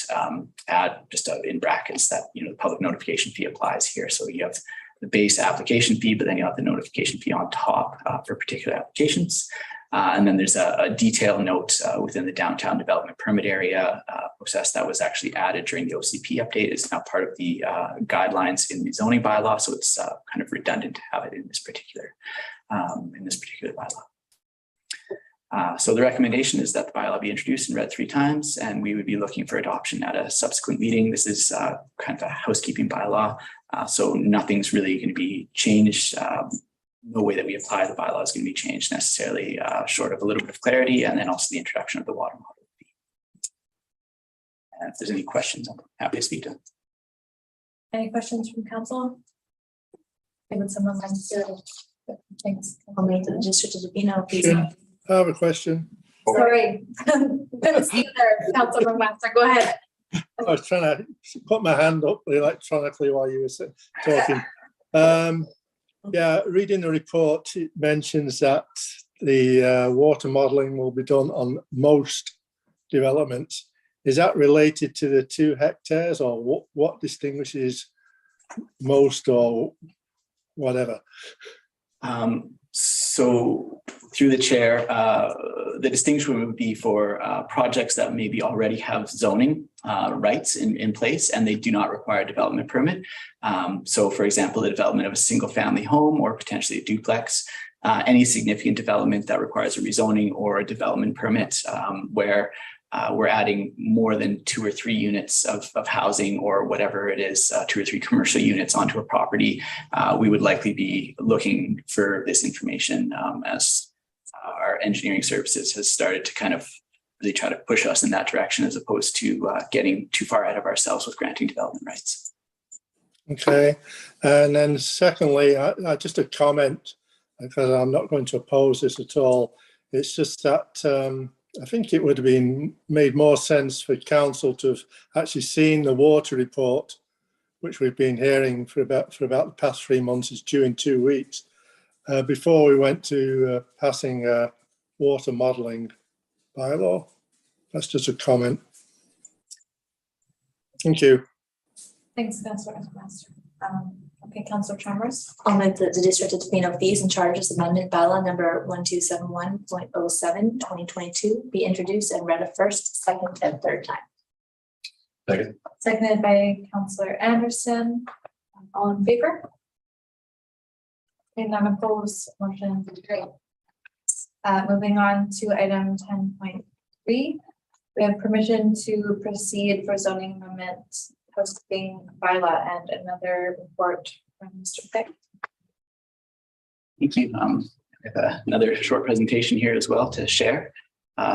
add just in brackets that, the public notification fee applies here. So you have the base application fee, but then you have the notification fee on top for particular applications. And then there's a detailed note within the downtown development permit area process that was actually added during the OCP update. It's now part of the guidelines in the zoning bylaw. So it's kind of redundant to have it in this particular bylaw. So the recommendation is that the bylaw be introduced and read 3 times, and we would be looking for adoption at a subsequent meeting. This is kind of a housekeeping bylaw, so nothing's really going to be changed. No way that we apply the bylaw is going to be changed necessarily, short of a little bit of clarity, and then also the introduction of the water model. And if there's any questions, I'm happy to speak to them. Any questions from council? Would someone like to? Thanks. I'll make the District of Tofino, please. I have a question. Sorry. Councilman Master, go ahead. I was trying to put my hand up electronically while you were talking. Yeah, reading the report, it mentions that the water modelling will be done on most developments. Is that related to the 2 hectares, or what distinguishes most or whatever? So through the chair, the distinction would be for projects that maybe already have zoning rights in place and they do not require a development permit. So for example, the development of a single family home or potentially a duplex, any significant development that requires a rezoning or a development permit where we're adding more than 2 or 3 units of housing or whatever it is, 2 or 3 commercial units onto a property, we would likely be looking for this information as our engineering services has started to kind of really try to push us in that direction as opposed to getting too far ahead of ourselves with granting development rights. Okay, and then secondly, just a comment, because I'm not going to oppose this at all. It's just that I think it would have been made more sense for council to have actually seen the water report, which we've been hearing for about the past 3 months. It's due in 2 weeks, before we went to passing a water modelling bylaw. That's just a comment. Thank you. Thanks, Councilor Master. Okay, Councilor Chalmers. I'll move that the District of Tofino fees and charges amendment bylaw number 1271.07 2022 be introduced and read a first, second, and third time. Second. Seconded by Councilor Anderson. All in favor? None opposed, motion is carried. Moving on to item 10.3, We have permission to proceed for zoning amendment, housekeeping bylaw, and another report from Mr. Pick. Thank you. I have another short presentation here as well to share.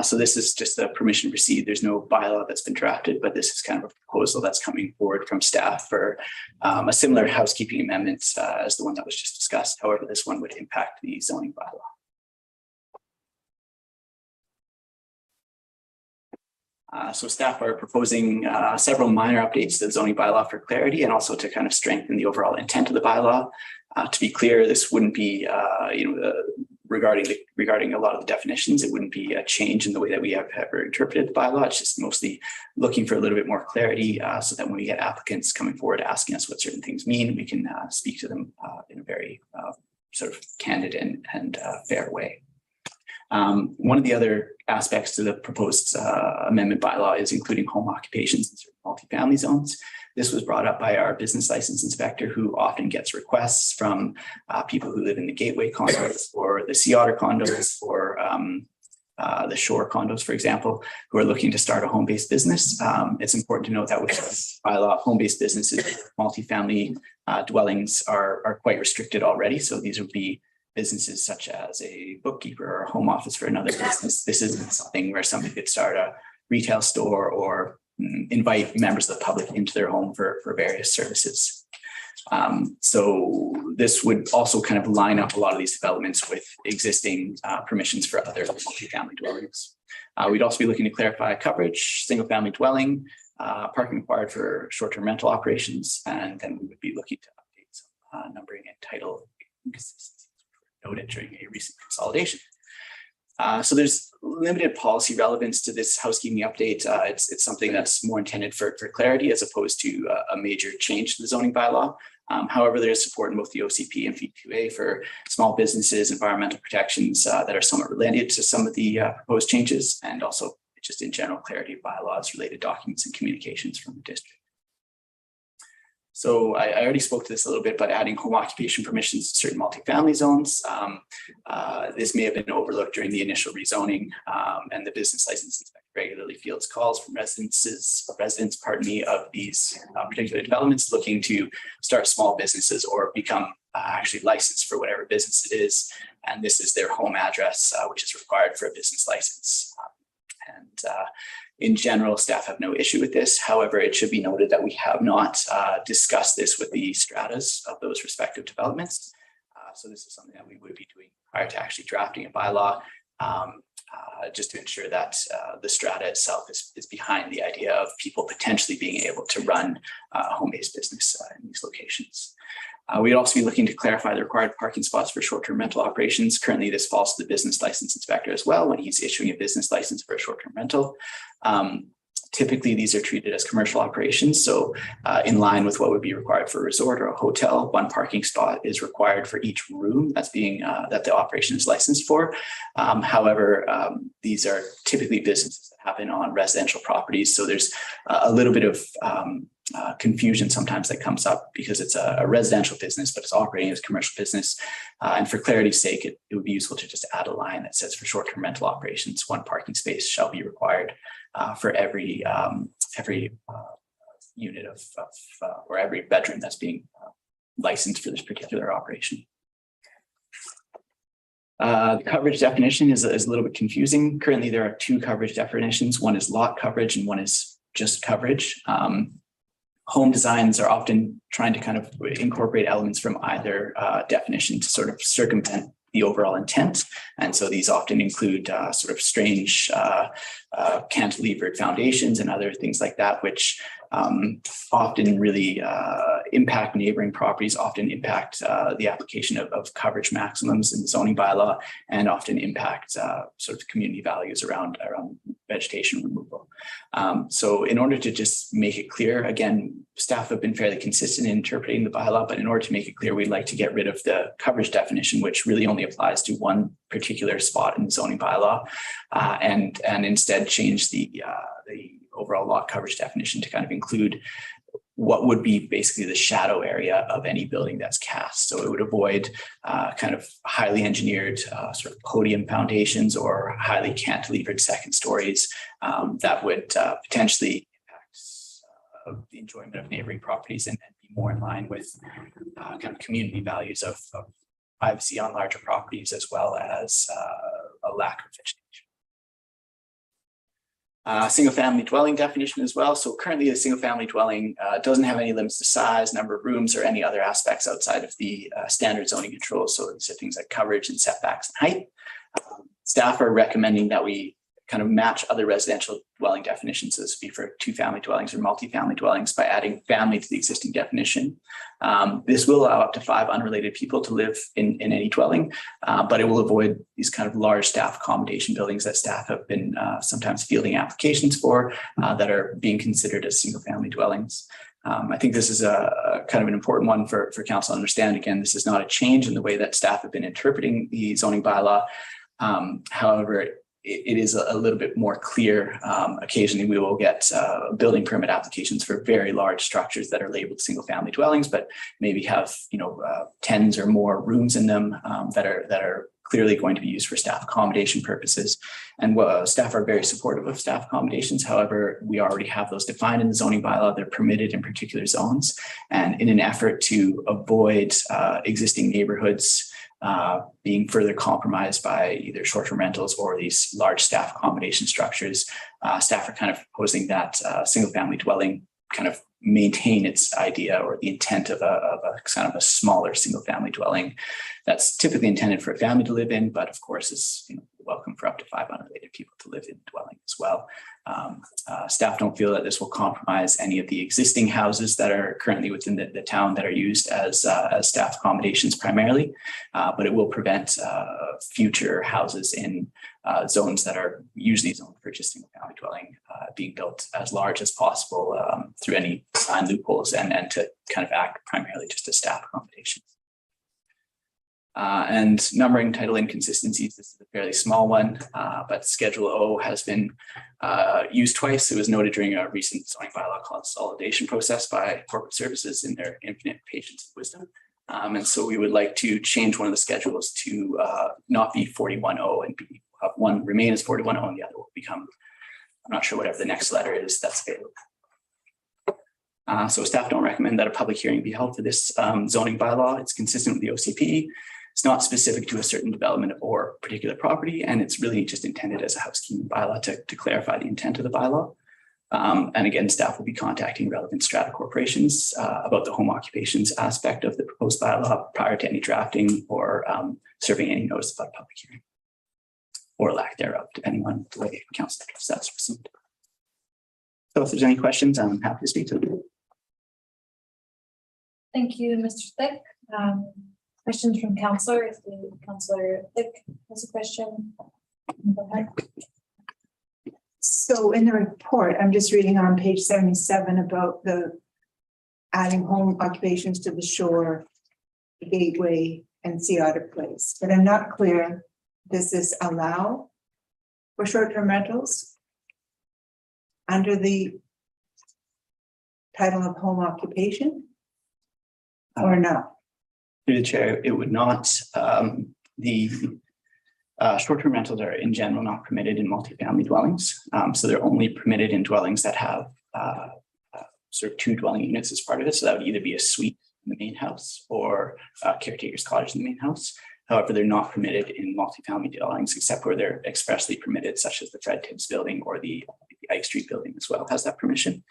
So this is just a permission to proceed. There's no bylaw that's been drafted, but this is kind of a proposal that's coming forward from staff for a similar housekeeping amendment as the one that was just discussed. However, this one would impact the zoning bylaw. So staff are proposing several minor updates to the zoning bylaw for clarity and also to kind of strengthen the overall intent of the bylaw. To be clear, this wouldn't be, regarding a lot of the definitions, it wouldn't be a change in the way that we have ever interpreted the bylaw. It's just mostly looking for a little bit more clarity so that when we get applicants coming forward asking us what certain things mean, we can speak to them in a very sort of candid and fair way. One of the other aspects to the proposed amendment bylaw is including home occupations in certain multifamily zones. This was brought up by our business license inspector, who often gets requests from people who live in the Gateway condos or the Sea Otter condos or the Shore condos, for example, who are looking to start a home-based business. It's important to note that with bylaw, home-based businesses, multifamily dwellings are quite restricted already. So these would be businesses such as a bookkeeper or a home office for another business. This isn't something where somebody could start a retail store or invite members of the public into their home for various services. So this would also kind of line up a lot of these developments with existing permissions for other multifamily dwellings. We'd also be looking to clarify coverage, single family dwelling, parking required for short-term rental operations, and then we would be looking to update some numbering and title inconsistencies noted during a recent consolidation. So there's limited policy relevance to this housekeeping update. It's something that's more intended for clarity as opposed to a major change to the zoning bylaw. However, there is support in both the OCP and V2A for small businesses, environmental protections that are somewhat related to some of the proposed changes, and also just in general clarity of bylaws, related documents, and communications from the district. So I already spoke to this a little bit, but adding home occupation permissions to certain multifamily zones. This may have been overlooked during the initial rezoning, and the business license inspector regularly fields calls from residents of these particular developments looking to start small businesses or become actually licensed for whatever business it is. And this is their home address, which is required for a business license. In general, staff have no issue with this. However, it should be noted that we have not discussed this with the stratas of those respective developments. So this is something that we would be doing prior to actually drafting a bylaw, just to ensure that the strata itself is behind the idea of people potentially being able to run a home-based business in these locations. We'd also be looking to clarify the required parking spots for short-term rental operations. Currently, this falls to the business license inspector as well when he's issuing a business license for a short-term rental. Typically, these are treated as commercial operations. So in line with what would be required for a resort or a hotel, one parking spot is required for each room that's being that the operation is licensed for. However, these are typically businesses that happen on residential properties. So there's a little bit of confusion sometimes that comes up because it's a residential business, but it's operating as a commercial business. And for clarity's sake, it would be useful to just add a line that says for short-term rental operations, one parking space shall be required for every unit of or every bedroom that's being licensed for this particular operation. The coverage definition is a little bit confusing. Currently, there are two coverage definitions. One is lot coverage and one is just coverage. Home designs are often trying to kind of incorporate elements from either definition to sort of circumvent the overall intent. And so these often include sort of strange cantilevered foundations and other things like that, which often really impact neighboring properties, often impact the application of coverage maximums in the zoning bylaw, and often impact sort of community values around vegetation removal. So in order to just make it clear, again, staff have been fairly consistent in interpreting the bylaw, but in order to make it clear, we'd like to get rid of the coverage definition, which really only applies to one particular spot in the zoning bylaw, and instead change the overall lot coverage definition to kind of include what would be basically the shadow area of any building that's cast. So it would avoid kind of highly engineered sort of podium foundations or highly cantilevered second stories that would potentially impact the enjoyment of neighboring properties and be more in line with kind of community values of privacy on larger properties, as well as a lack of vegetation. Single family dwelling definition as well. So currently a single family dwelling doesn't have any limits to size, number of rooms, or any other aspects outside of the standard zoning controls. So these are things like coverage and setbacks and height. Staff are recommending that we kind of match other residential dwelling definitions. So this would be for 2-family dwellings or multifamily dwellings by adding family to the existing definition. This will allow up to 5 unrelated people to live in any dwelling, but it will avoid these kind of large staff accommodation buildings that staff have been sometimes fielding applications for that are being considered as single family dwellings. I think this is a kind of an important one for council to understand. Again, this is not a change in the way that staff have been interpreting the zoning bylaw. However, it is a little bit more clear. Occasionally we will get building permit applications for very large structures that are labeled single family dwellings, but maybe have, you know, tens or more rooms in them that are clearly going to be used for staff accommodation purposes. And staff are very supportive of staff accommodations. However, we already have those defined in the zoning bylaw. They're permitted in particular zones. And in an effort to avoid existing neighborhoods being further compromised by either short-term rentals or these large staff accommodation structures, staff are kind of proposing that single-family dwelling kind of maintain its idea or the intent of a kind of a smaller single-family dwelling that's typically intended for a family to live in, but of course is, you know, welcome for up to 5 unrelated people to live in the dwelling as well. Staff don't feel that this will compromise any of the existing houses that are currently within the town that are used as staff accommodations primarily, but it will prevent future houses in zones that are usually zoned for just single family dwelling being built as large as possible through any design loopholes and to kind of act primarily just as staff accommodations. And numbering title inconsistencies, this is a fairly small one, but Schedule O has been used twice. It was noted during a recent zoning bylaw consolidation process by corporate services in their infinite patience and wisdom. And so we would like to change one of the schedules to not be 41O and have one remain as 41O and the other will become, I'm not sure, whatever the next letter is that's available. So staff don't recommend that a public hearing be held for this zoning bylaw. It's consistent with the OCP. It's not specific to a certain development or particular property, and it's really just intended as a housekeeping bylaw to clarify the intent of the bylaw. And again, staff will be contacting relevant strata corporations about the home occupations aspect of the proposed bylaw prior to any drafting or serving any notice about a public hearing or lack thereof, depending on the way council that's received. So if there's any questions, I'm happy to speak to them. Thank you, Mr. Thick. Questions from councillor. If the councillor Thick has a question, go ahead. So in the report, I'm just reading on page 77 about the adding home occupations to the shore, the gateway, and CORRESPONDENCE Place. But I'm not clear, does this allow for short-term rentals under the title of home occupation or not? Through the chair, it would not. The short-term rentals are in general not permitted in multifamily dwellings. So they're only permitted in dwellings that have sort of 2 dwelling units as part of it. So that would either be a suite in the main house or a caretaker's cottage in the main house. However, they're not permitted in multifamily dwellings except where they're expressly permitted, such as the Fred Tibbs building or the Ike Street building as well has that permission.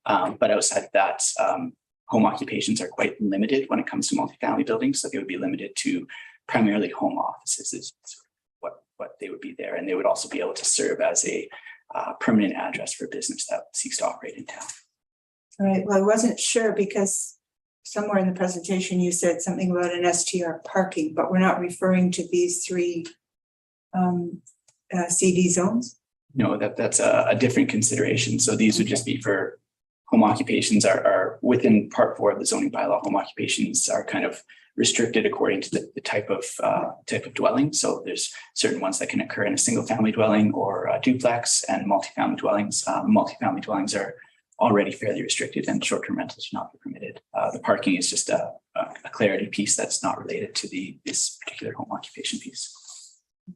But outside of that, home occupations are quite limited when it comes to multifamily buildings. So they would be limited to primarily home offices is what they would be there. And they would also be able to serve as a permanent address for business that seeks to operate in town. All right, well, I wasn't sure because somewhere in the presentation you said something about an STR parking, but we're not referring to these 3 CD zones? No, that's a different consideration. So these would just be for home occupations are within Part 4 of the zoning bylaw. Home occupations are kind of restricted according to the type of dwelling. So there's certain ones that can occur in a single family dwelling or a duplex, and multifamily dwellings. Multifamily dwellings are already fairly restricted, and short-term rentals should not be permitted. The parking is just a clarity piece that's not related to this particular home occupation piece.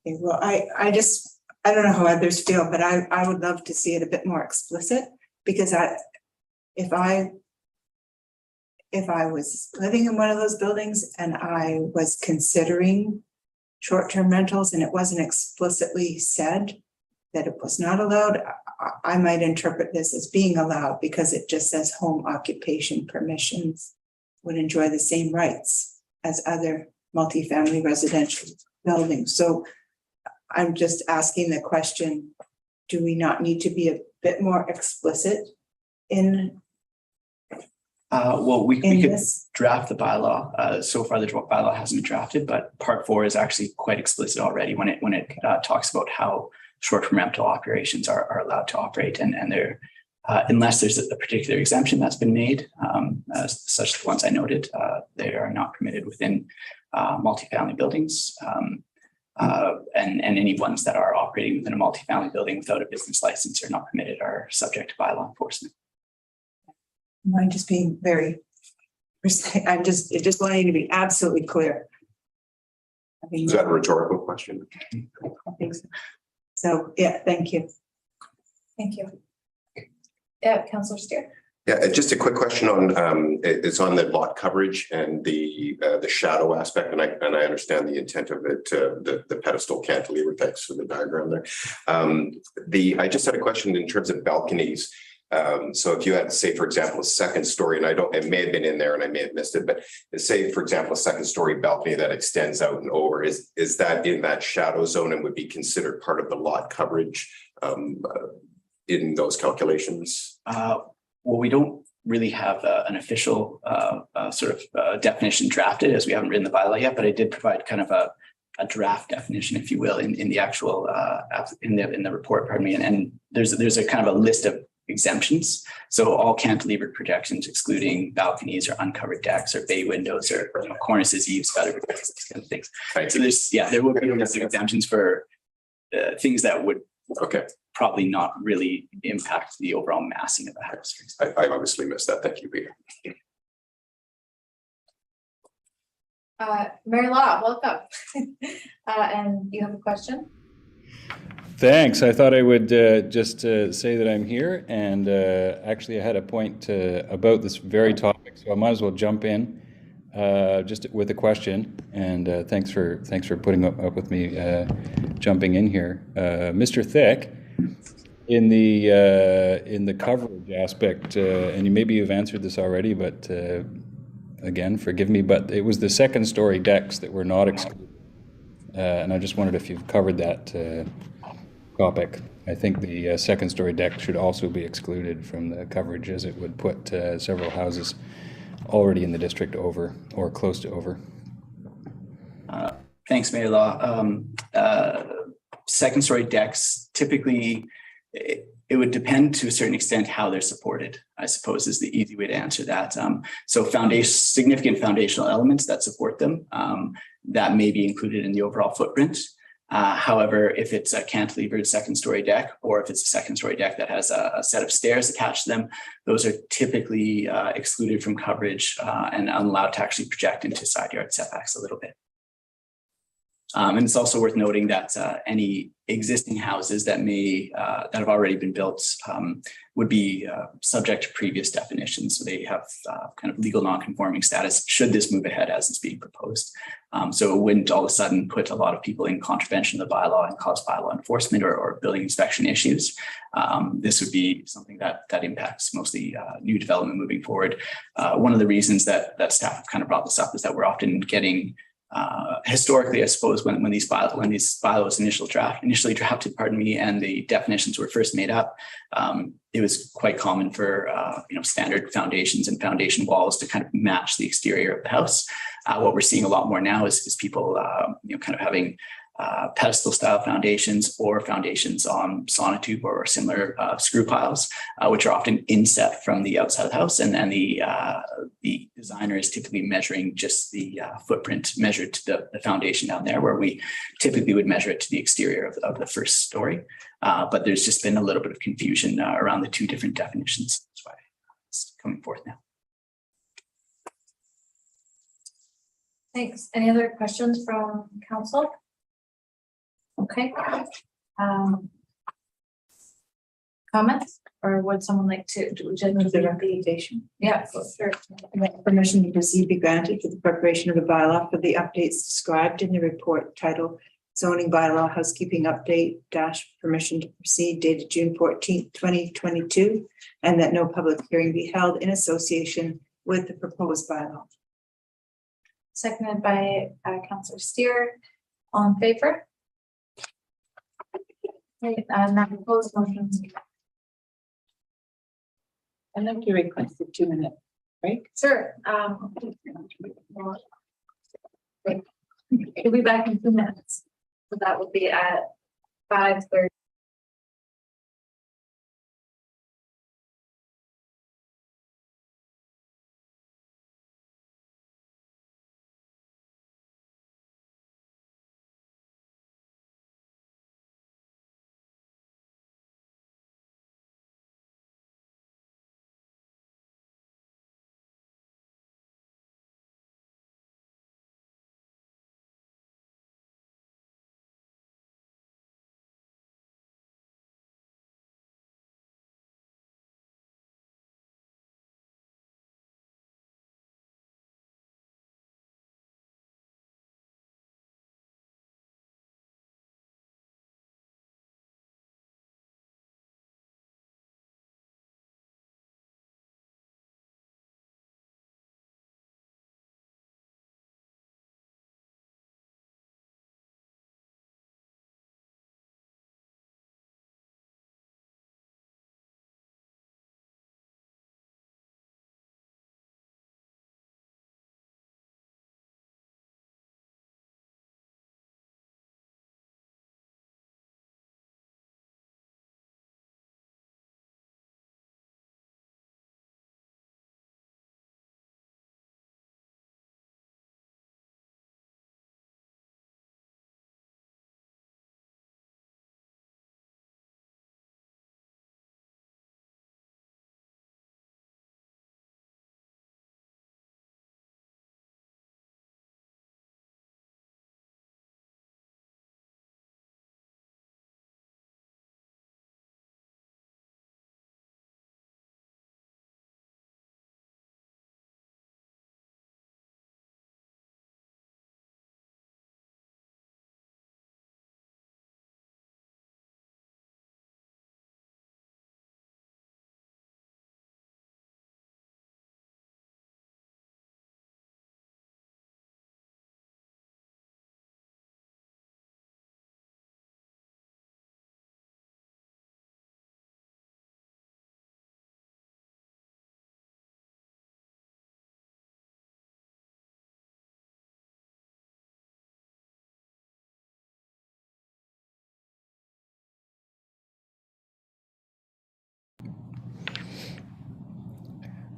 Okay, well, I don't know how others feel, but I would love to see it a bit more explicit, because if I was living in one of those buildings and I was considering short-term rentals and it wasn't explicitly said that it was not allowed, I might interpret this as being allowed, because it just says home occupation permissions would enjoy the same rights as other multifamily residential buildings. So I'm just asking the question, do we not need to be a bit more explicit in Well, we could this? draft the bylaw. So far, the bylaw hasn't been drafted, but Part 4 is actually quite explicit already when it talks about how short-term rental operations are allowed to operate, and they're unless there's a particular exemption that's been made, such as the ones I noted, they are not permitted within multifamily buildings. And any ones that are operating within a multifamily building without a business license are not permitted, are subject to bylaw enforcement. I'm just being very, I'm just wanting to be absolutely clear. I mean, Is that a rhetorical question? I think so. So, yeah, thank you. Thank you. Yeah, Councillor Steer. Yeah, just a quick question on it's on the lot coverage and the shadow aspect, and I understand the intent of it, the pedestal cantilever, thanks for the diagram there. I just had a question in terms of balconies. So if you had, say, for example, a second story, and it may have been in there and I may have missed it, but say, for example, a second story balcony that extends out and over, is that in that shadow zone and would be considered part of the lot coverage in those calculations? Well, we don't really have an official definition drafted, as we haven't written the bylaw yet, but I did provide kind of a draft definition, if you will, in the actual in the report, pardon me. And there's a kind of a list of exemptions. So all cantilevered projections, excluding balconies or uncovered decks or bay windows or cornices, eaves, gutter, these kind of things. Right. So there will be a list of exemptions for things that would probably not really impact the overall massing of the house. I obviously missed that. Thank you, Peter. Mary Law, welcome. And you have a question? Thanks. I thought I would just say that I'm here, and actually I had a point about this very topic, so I might as well jump in just with a question. And thanks for putting up with me jumping in here, Mr. Thick. In the coverage aspect, and maybe you've answered this already, but again, forgive me, but it was the second story decks that were not excluded, and I just wondered if you've covered that topic. I think the second story deck should also be excluded from the coverage, as it would put several houses already in the district over or close to over. Thanks, Mayor Law. Second story decks, typically it would depend to a certain extent how they're supported, I suppose, is the easy way to answer that. So significant foundational elements that support them, that may be included in the overall footprint. However, if it's a cantilevered second story deck, or if it's a second story deck that has a set of stairs attached to them, those are typically excluded from coverage and unallowed to actually project into side yard setbacks a little bit. And it's also worth noting that any existing houses that that have already been built would be subject to previous definitions. So they have kind of legal non-conforming status should this move ahead as it's being proposed. So it wouldn't all of a sudden put a lot of people in contravention of the bylaw and cause bylaw enforcement or building inspection issues. This would be something that impacts mostly new development moving forward. One of the reasons that staff have kind of brought this up is that we're often getting historically, I suppose, when these bylaws initially drafted, pardon me, and the definitions were first made up, it was quite common for standard foundations and foundation walls to kind of match the exterior of the house. What we're seeing a lot more now is people kind of having pedestal style foundations or foundations on sonotube or similar screw piles, which are often inset from the outside of the house, and the designer is typically measuring just the footprint measured to the foundation down there, where we typically would measure it to the exterior of the first story. But there's just been a little bit of confusion around the two different definitions. That's why coming forth now. Thanks. Any other questions from council? Okay. Comments, or would someone like to do the recommendation? Yeah, sure. Permission to proceed be granted for the preparation of the bylaw for the updates described in the report titled zoning bylaw housekeeping update dash permission to proceed dated June 14th, 2022, and that no public hearing be held in association with the proposed bylaw. Seconded by Councillor Steer. All in favor? Okay, now proposed motions. I'd like to request a 2-minute break. Sure. We'll be back in 2 minutes. So that will be at 5:30.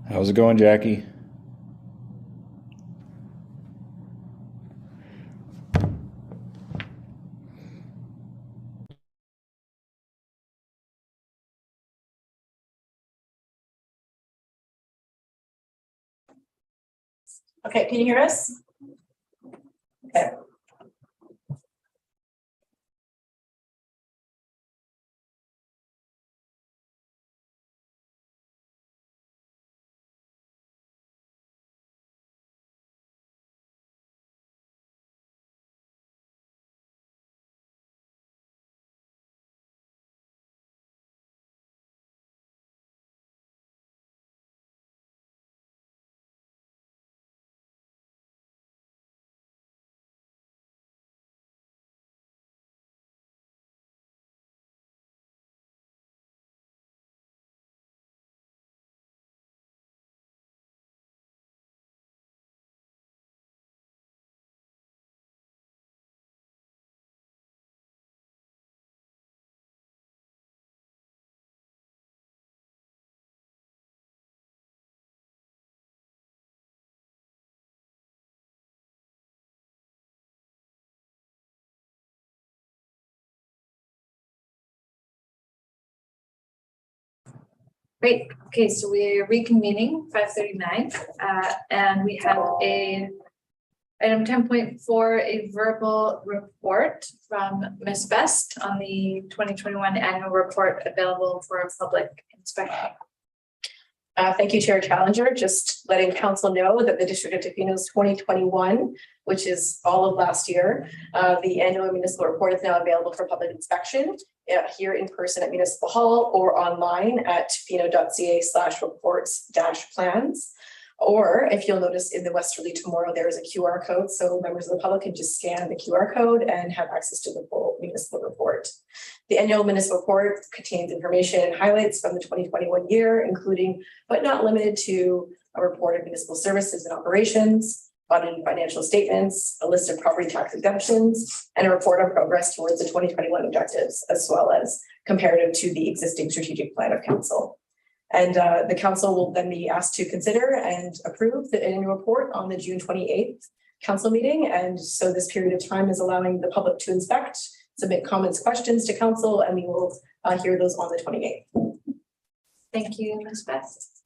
How's it going, Jackie? Okay, can you hear us? Okay. Great. Okay, so we're reconvening 5:39, and we have item 10.4, a verbal report from Ms. Best on the 2021 annual report available for public inspection. Thank you, Chair Challenger. Just letting council know that the District of Tofino's 2021, which is all of last year, the annual municipal report is now available for public inspection here in person at Municipal Hall or online at tofino.ca/reports-plans. Or if you'll notice in the Westerly tomorrow, there is a QR code. So members of the public can just scan the QR code and have access to the full municipal report. The annual municipal report contains information and highlights from the 2021 year, including, but not limited to, a report of municipal services and operations, audited financial statements, a list of property tax exemptions, and a report on progress towards the 2021 objectives, as well as comparative to the existing strategic plan of council. And the council will then be asked to consider and approve the annual report on the June 28th council meeting. And so this period of time is allowing the public to inspect, submit comments, questions to council, and we will hear those on the 28th. Thank you, Ms. Best.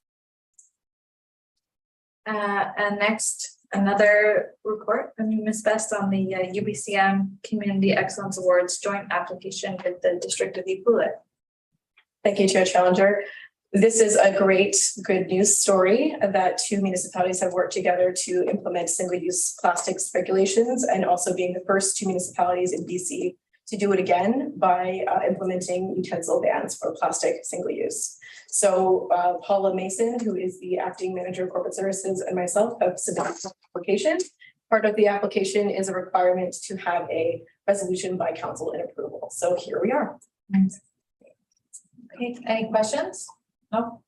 And next, another report from Ms. Best on the UBCM Community Excellence Awards joint application with the District of Tofino. Thank you, Chair Challenger. This is a great good news story that two municipalities have worked together to implement single-use plastics regulations, and also being the first two municipalities in BC to do it again by implementing utensil bans for plastic single-use. So Paula Mason, who is the Acting Manager of Corporate Services, and myself have submitted an application. Part of the application is a requirement to have a resolution by council and approval. So here we are. Okay, any questions? No?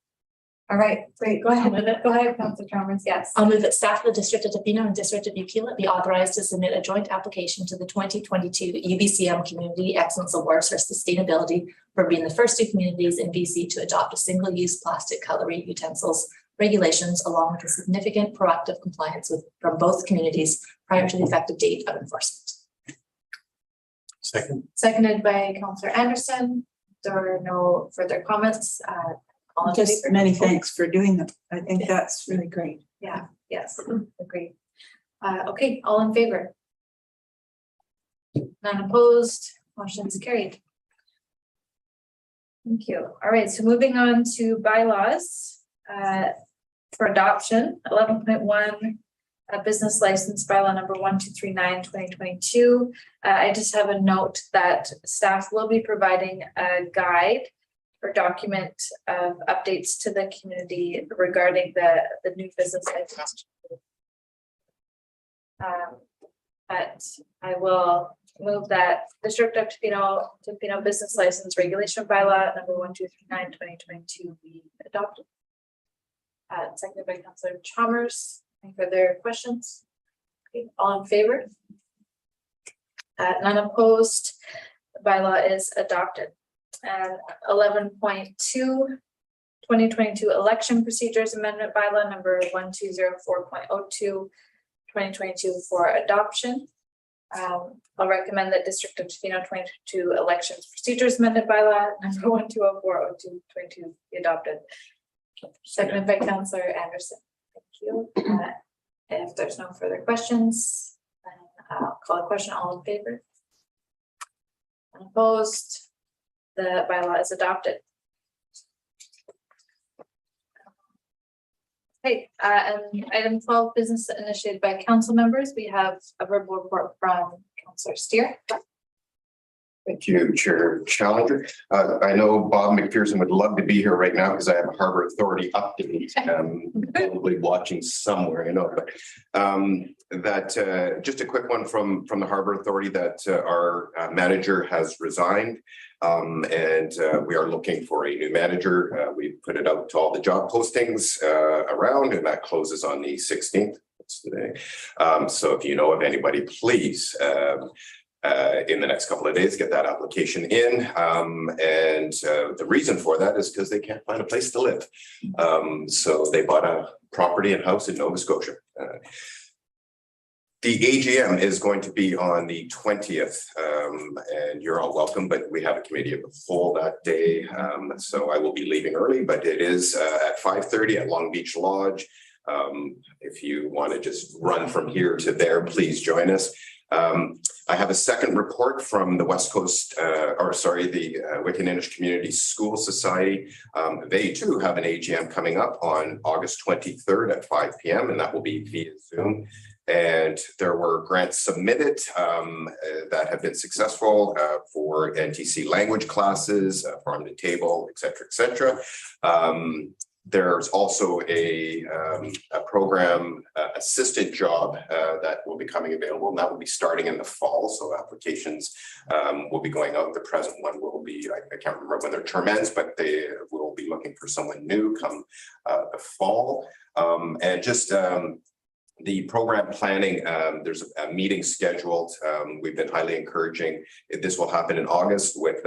All right, great, go ahead. Go ahead, Councilor Chalmers, yes. I'll move that staff of the District of Tofino and District of De-Pave be authorized to submit a joint application to the 2022 UBCM Community Excellence Awards for Sustainability for being the first two communities in BC to adopt a single-use plastic cutlery utensils regulations, along with a significant proactive compliance from both communities prior to the effective date of enforcement. Second. Seconded by Councilor Anderson. There are no further comments. All in Just favor? many thanks for doing them. I think that's really great. Yeah, yes, agreed. Okay, all in favor? None opposed, motion's carried. Thank you. All right, so moving on to bylaws for adoption, 11.1, business license bylaw number 1239, 2022. I just have a note that staff will be providing a guide or document updates to the community regarding the new business license. But I will move that District of Tofino business license regulation bylaw number 1239, 2022 be adopted. Seconded by Councilor Chalmers. Any further questions? Okay, all in favor? None opposed. The bylaw is adopted. And 11.2, 2022 election procedures amendment bylaw number 1204.02, 2022 for adoption. I'll recommend that District of Tofino 22 elections procedures amended bylaw number 1204.02, 22 be adopted. Seconded by Councilor Anderson. Thank you. If there's no further questions, then I'll call a question. All in favor? Opposed? The bylaw is adopted. Okay, and item 12, business initiated by council members. We have a verbal report from Councilor Steer. Thank you, Chair Challenger. I know Bob McPherson would love to be here right now because I have a Harbor Authority update. Probably watching somewhere, you know, but just a quick one from the Harbor Authority that our manager has resigned, and we are looking for a new manager. We put it out to all the job postings around, and that closes on the 16th. That's today. So if you know of anybody, please. In the next couple of days, get that application in. And the reason for that is because they can't find a place to live. So they bought a property and house in Nova Scotia. The AGM is going to be on the 20th, and you're all welcome, but we have a committee of the whole that day. So I will be leaving early, but it is at 5:30 at Long Beach Lodge. If you want to just run from here to there, please join us. I have a second report from the West Coast, the Wickinninish Community School Society. They too have an AGM coming up on August 23rd at 5 p.m. and that will be via Zoom. And there were grants submitted that have been successful for NTC language classes, farm to table, et cetera, et cetera. There's also a program assistant job that will be coming available, and that will be starting in the fall. So applications will be going out. The present one will be, I can't remember when their term ends, but they will be looking for someone new come the fall. And just the program planning, there's a meeting scheduled. We've been highly encouraging. This will happen in August with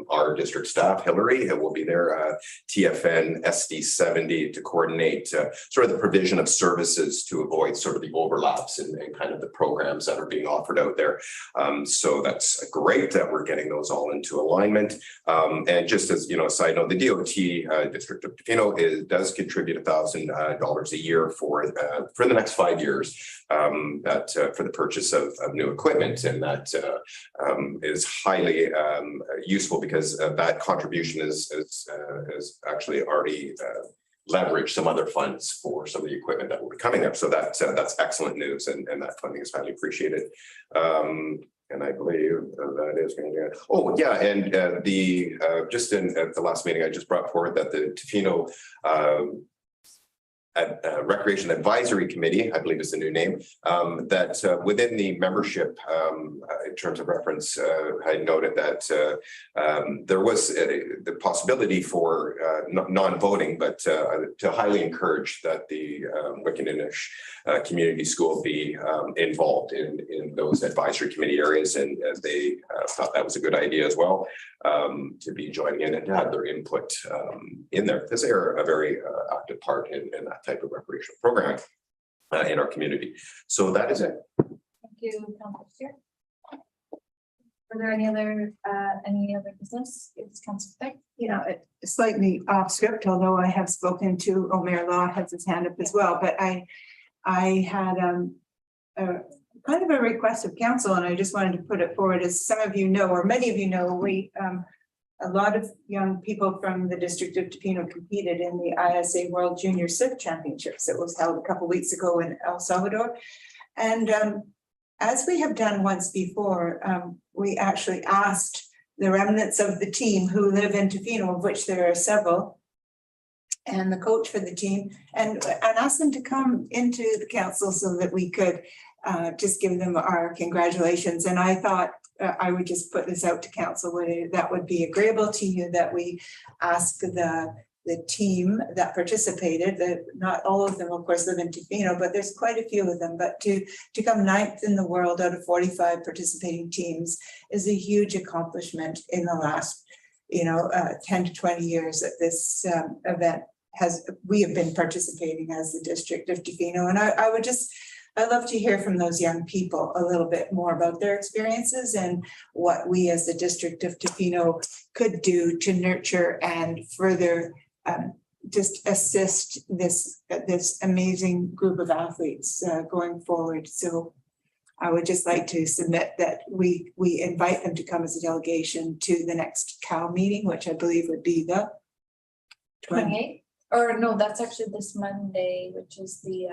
our district staff. Hillary will be there, TFN SD 70 to coordinate sort of the provision of services to avoid sort of the overlaps and kind of the programs that are being offered out there. So that's great that we're getting those all into alignment. And just as, you know, a side note, the DOT District of Tofino does contribute $1,000 a year for the next 5 years for the purchase of new equipment, and that is highly useful because that contribution is actually already leveraged some other funds for some of the equipment that will be coming up. So that's excellent news, and that funding is highly appreciated. And I believe that is going to. Oh yeah, and just at the last meeting, I just brought forward that the Tofino Recreation Advisory Committee, I believe is the new name, that within the membership, in terms of reference, I noted that there was the possibility for non-voting, but to highly encourage that the Wickinninish Community School be involved in those advisory committee areas, and they thought that was a good idea as well, to be joining in and to have their input in there, because they're a very active part in that type of recreational programming in our community. So that is it. Thank you, Councilor Steer. Were there any other business? It's Councilor Beck. You know, it's slightly off script, although I have spoken to Mayor Law has his hand up as well, but I had a kind of a request of council, and I just wanted to put it forward. As some of you know, or many of you know, we a lot of young people from the District of Tofino competed in the ISA World Junior Surf Championships that was held a couple of weeks ago in El Salvador. And as we have done once before, we actually asked the remnants of the team who live in Tofino, of which there are several, and the coach for the team, and asked them to come into the council so that we could just give them our congratulations. And I thought I would just put this out to council, whether that would be agreeable to you, that we ask the team that participated, that not all of them of course live in Tofino, but there's quite a few of them, but to come 9th in the world out of 45 participating teams is a huge accomplishment in the last 10 to 20 years that this event we have been participating as the District of Tofino. And I'd love to hear from those young people a little bit more about their experiences and what we as the District of Tofino could do to nurture and further just assist this amazing group of athletes going forward. So I would just like to submit that we invite them to come as a delegation to the next COW meeting, which I believe would be the 28th. Or no, that's actually this Monday, which is the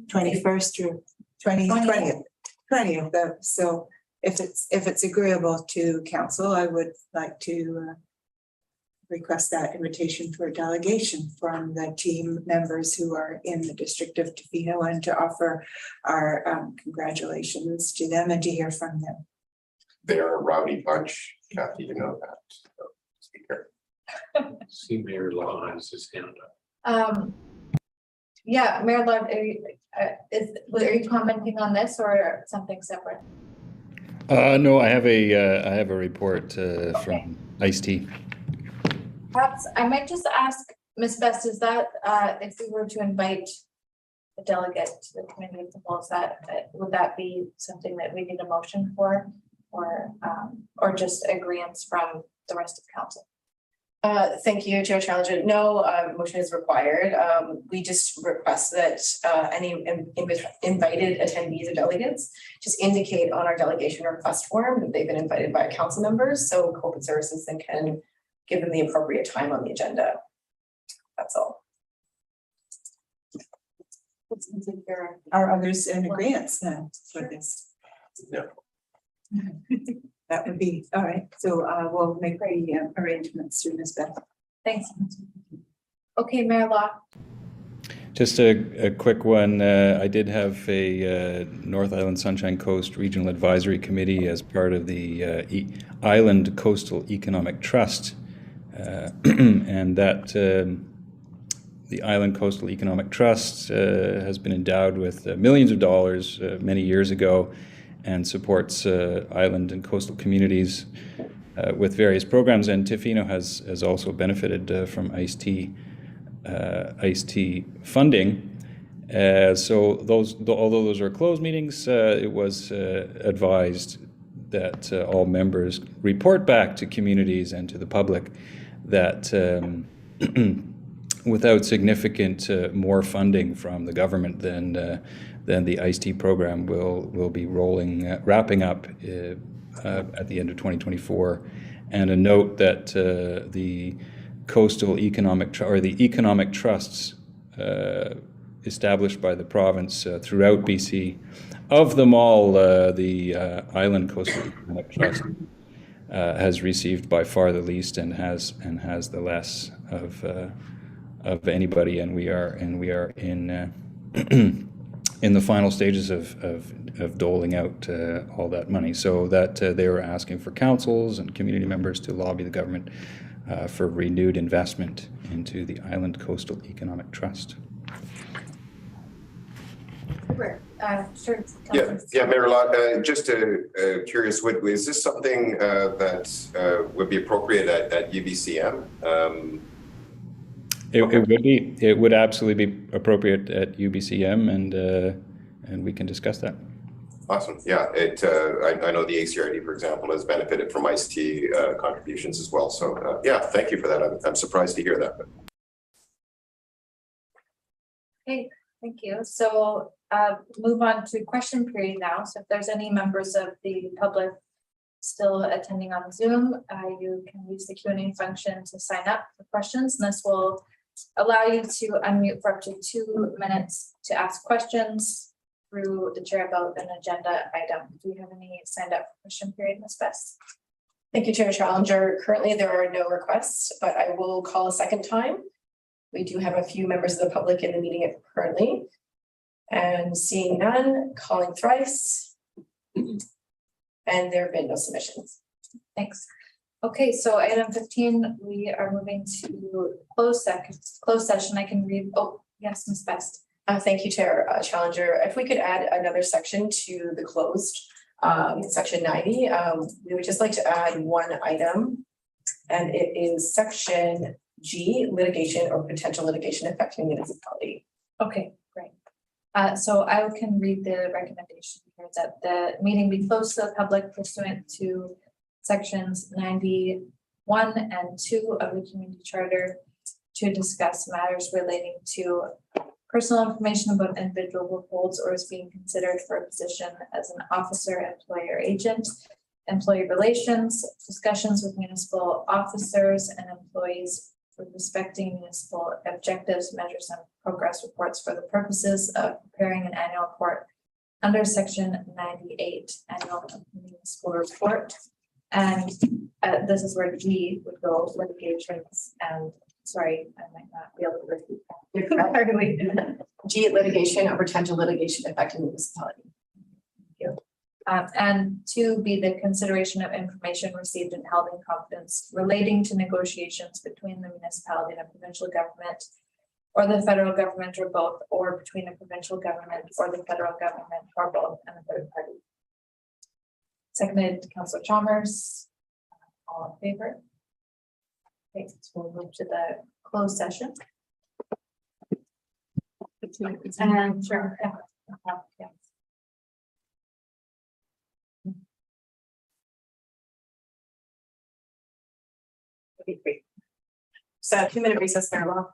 21st or 20th. So if it's agreeable to council, I would like to request that invitation for a delegation from the team members who are in the District of Tofino, and to offer our congratulations to them and to hear from them. They're a rowdy bunch, Kathy, you know that. So, speaker. See Mayor Law has his hand up. Yeah, Mayor Law, are you commenting on this or something separate? No, I have a report from Ice-T. Perhaps I might just ask Ms. Best, is that if we were to invite a delegate to the committee of the whole. Is that, would that be something that we need a motion for? Or just agreements from the rest of council? Thank you, Chair Challenger. No motion is required. We just request that any invited attendees or delegates just indicate on our delegation request form that they've been invited by council members, so corporate services then can give them the appropriate time on the agenda. That's all. Are others in agreement then for this? No. That would be, all right, so we'll make the arrangements through Ms. Beth. Thanks. Okay, Mayor Law. Just a quick one. I did have a North Island Sunshine Coast Regional Advisory Committee as part of the Island Coastal Economic Trust. And that the Island Coastal Economic Trust has been endowed with millions of dollars many years ago and supports island and coastal communities with various programs. And Tofino has also benefited from ICE-T funding. So although those are closed meetings, it was advised that all members report back to communities and to the public that without significant more funding from the government, then the ICE-T program will be wrapping up at the end of 2024. And a note that the coastal economic the economic trusts established by the province throughout BC, of them all, the Island Coastal Economic Trust has received by far the least and has the less of anybody, and we are in in the final stages of doling out all that money. So that they were asking for councils and community members to lobby the government for renewed investment into the Island Coastal Economic Trust. Sure. Yeah, Mayor Lott, just curious, is this something that would be appropriate at UBCM? It would be. It would absolutely be appropriate at UBCM, and we can discuss that. Awesome. Yeah, I know the ACRD, for example, has benefited from ICE-T contributions as well. So yeah, thank you for that. I'm surprised to hear that. Okay, thank you. So move on to question period now. So if there's any members of the public still attending on Zoom, you can use the Q&A function to sign up for questions. And this will allow you to unmute for up to 2 minutes to ask questions through the chair about an agenda item. Do you have any signed up for question period, Ms. Best? Thank you, Chair Challenger. Currently, there are no requests, but I will call a second time. We do have a few members of the public in the meeting currently. And seeing none, calling thrice. And there have been no submissions. Thanks. Okay, so item 15, we are moving to closed session. I can read. Oh, yes, Ms. Best. Thank you, Chair Challenger. If we could add another section to the closed, section 90, we would just like to add one item, and it is section G, litigation or potential litigation affecting municipality. Okay, great. So I can read the recommendation here that the meeting be closed to the public pursuant to sections 91 and 2 of the community charter to discuss matters relating to personal information about an individual who holds or is being considered for a position as an officer, employer, agent, employee relations, discussions with municipal officers and employees for respecting municipal objectives, measures, and progress reports for the purposes of preparing an annual report under section 98 annual municipal report. And this is where G would go, litigations, and sorry, I might not be able to repeat that. G, litigation or potential litigation affecting municipality. Thank you. And 2 be the consideration of information received and held in confidence relating to negotiations between the municipality and a provincial government or the federal government or both, or between a provincial government or the federal government or both and a third party. Seconded, Councillor Chalmers. All in favor? Okay, so we'll move to the closed session. And sure. Yeah. So 2-minute recess, Mayor Law.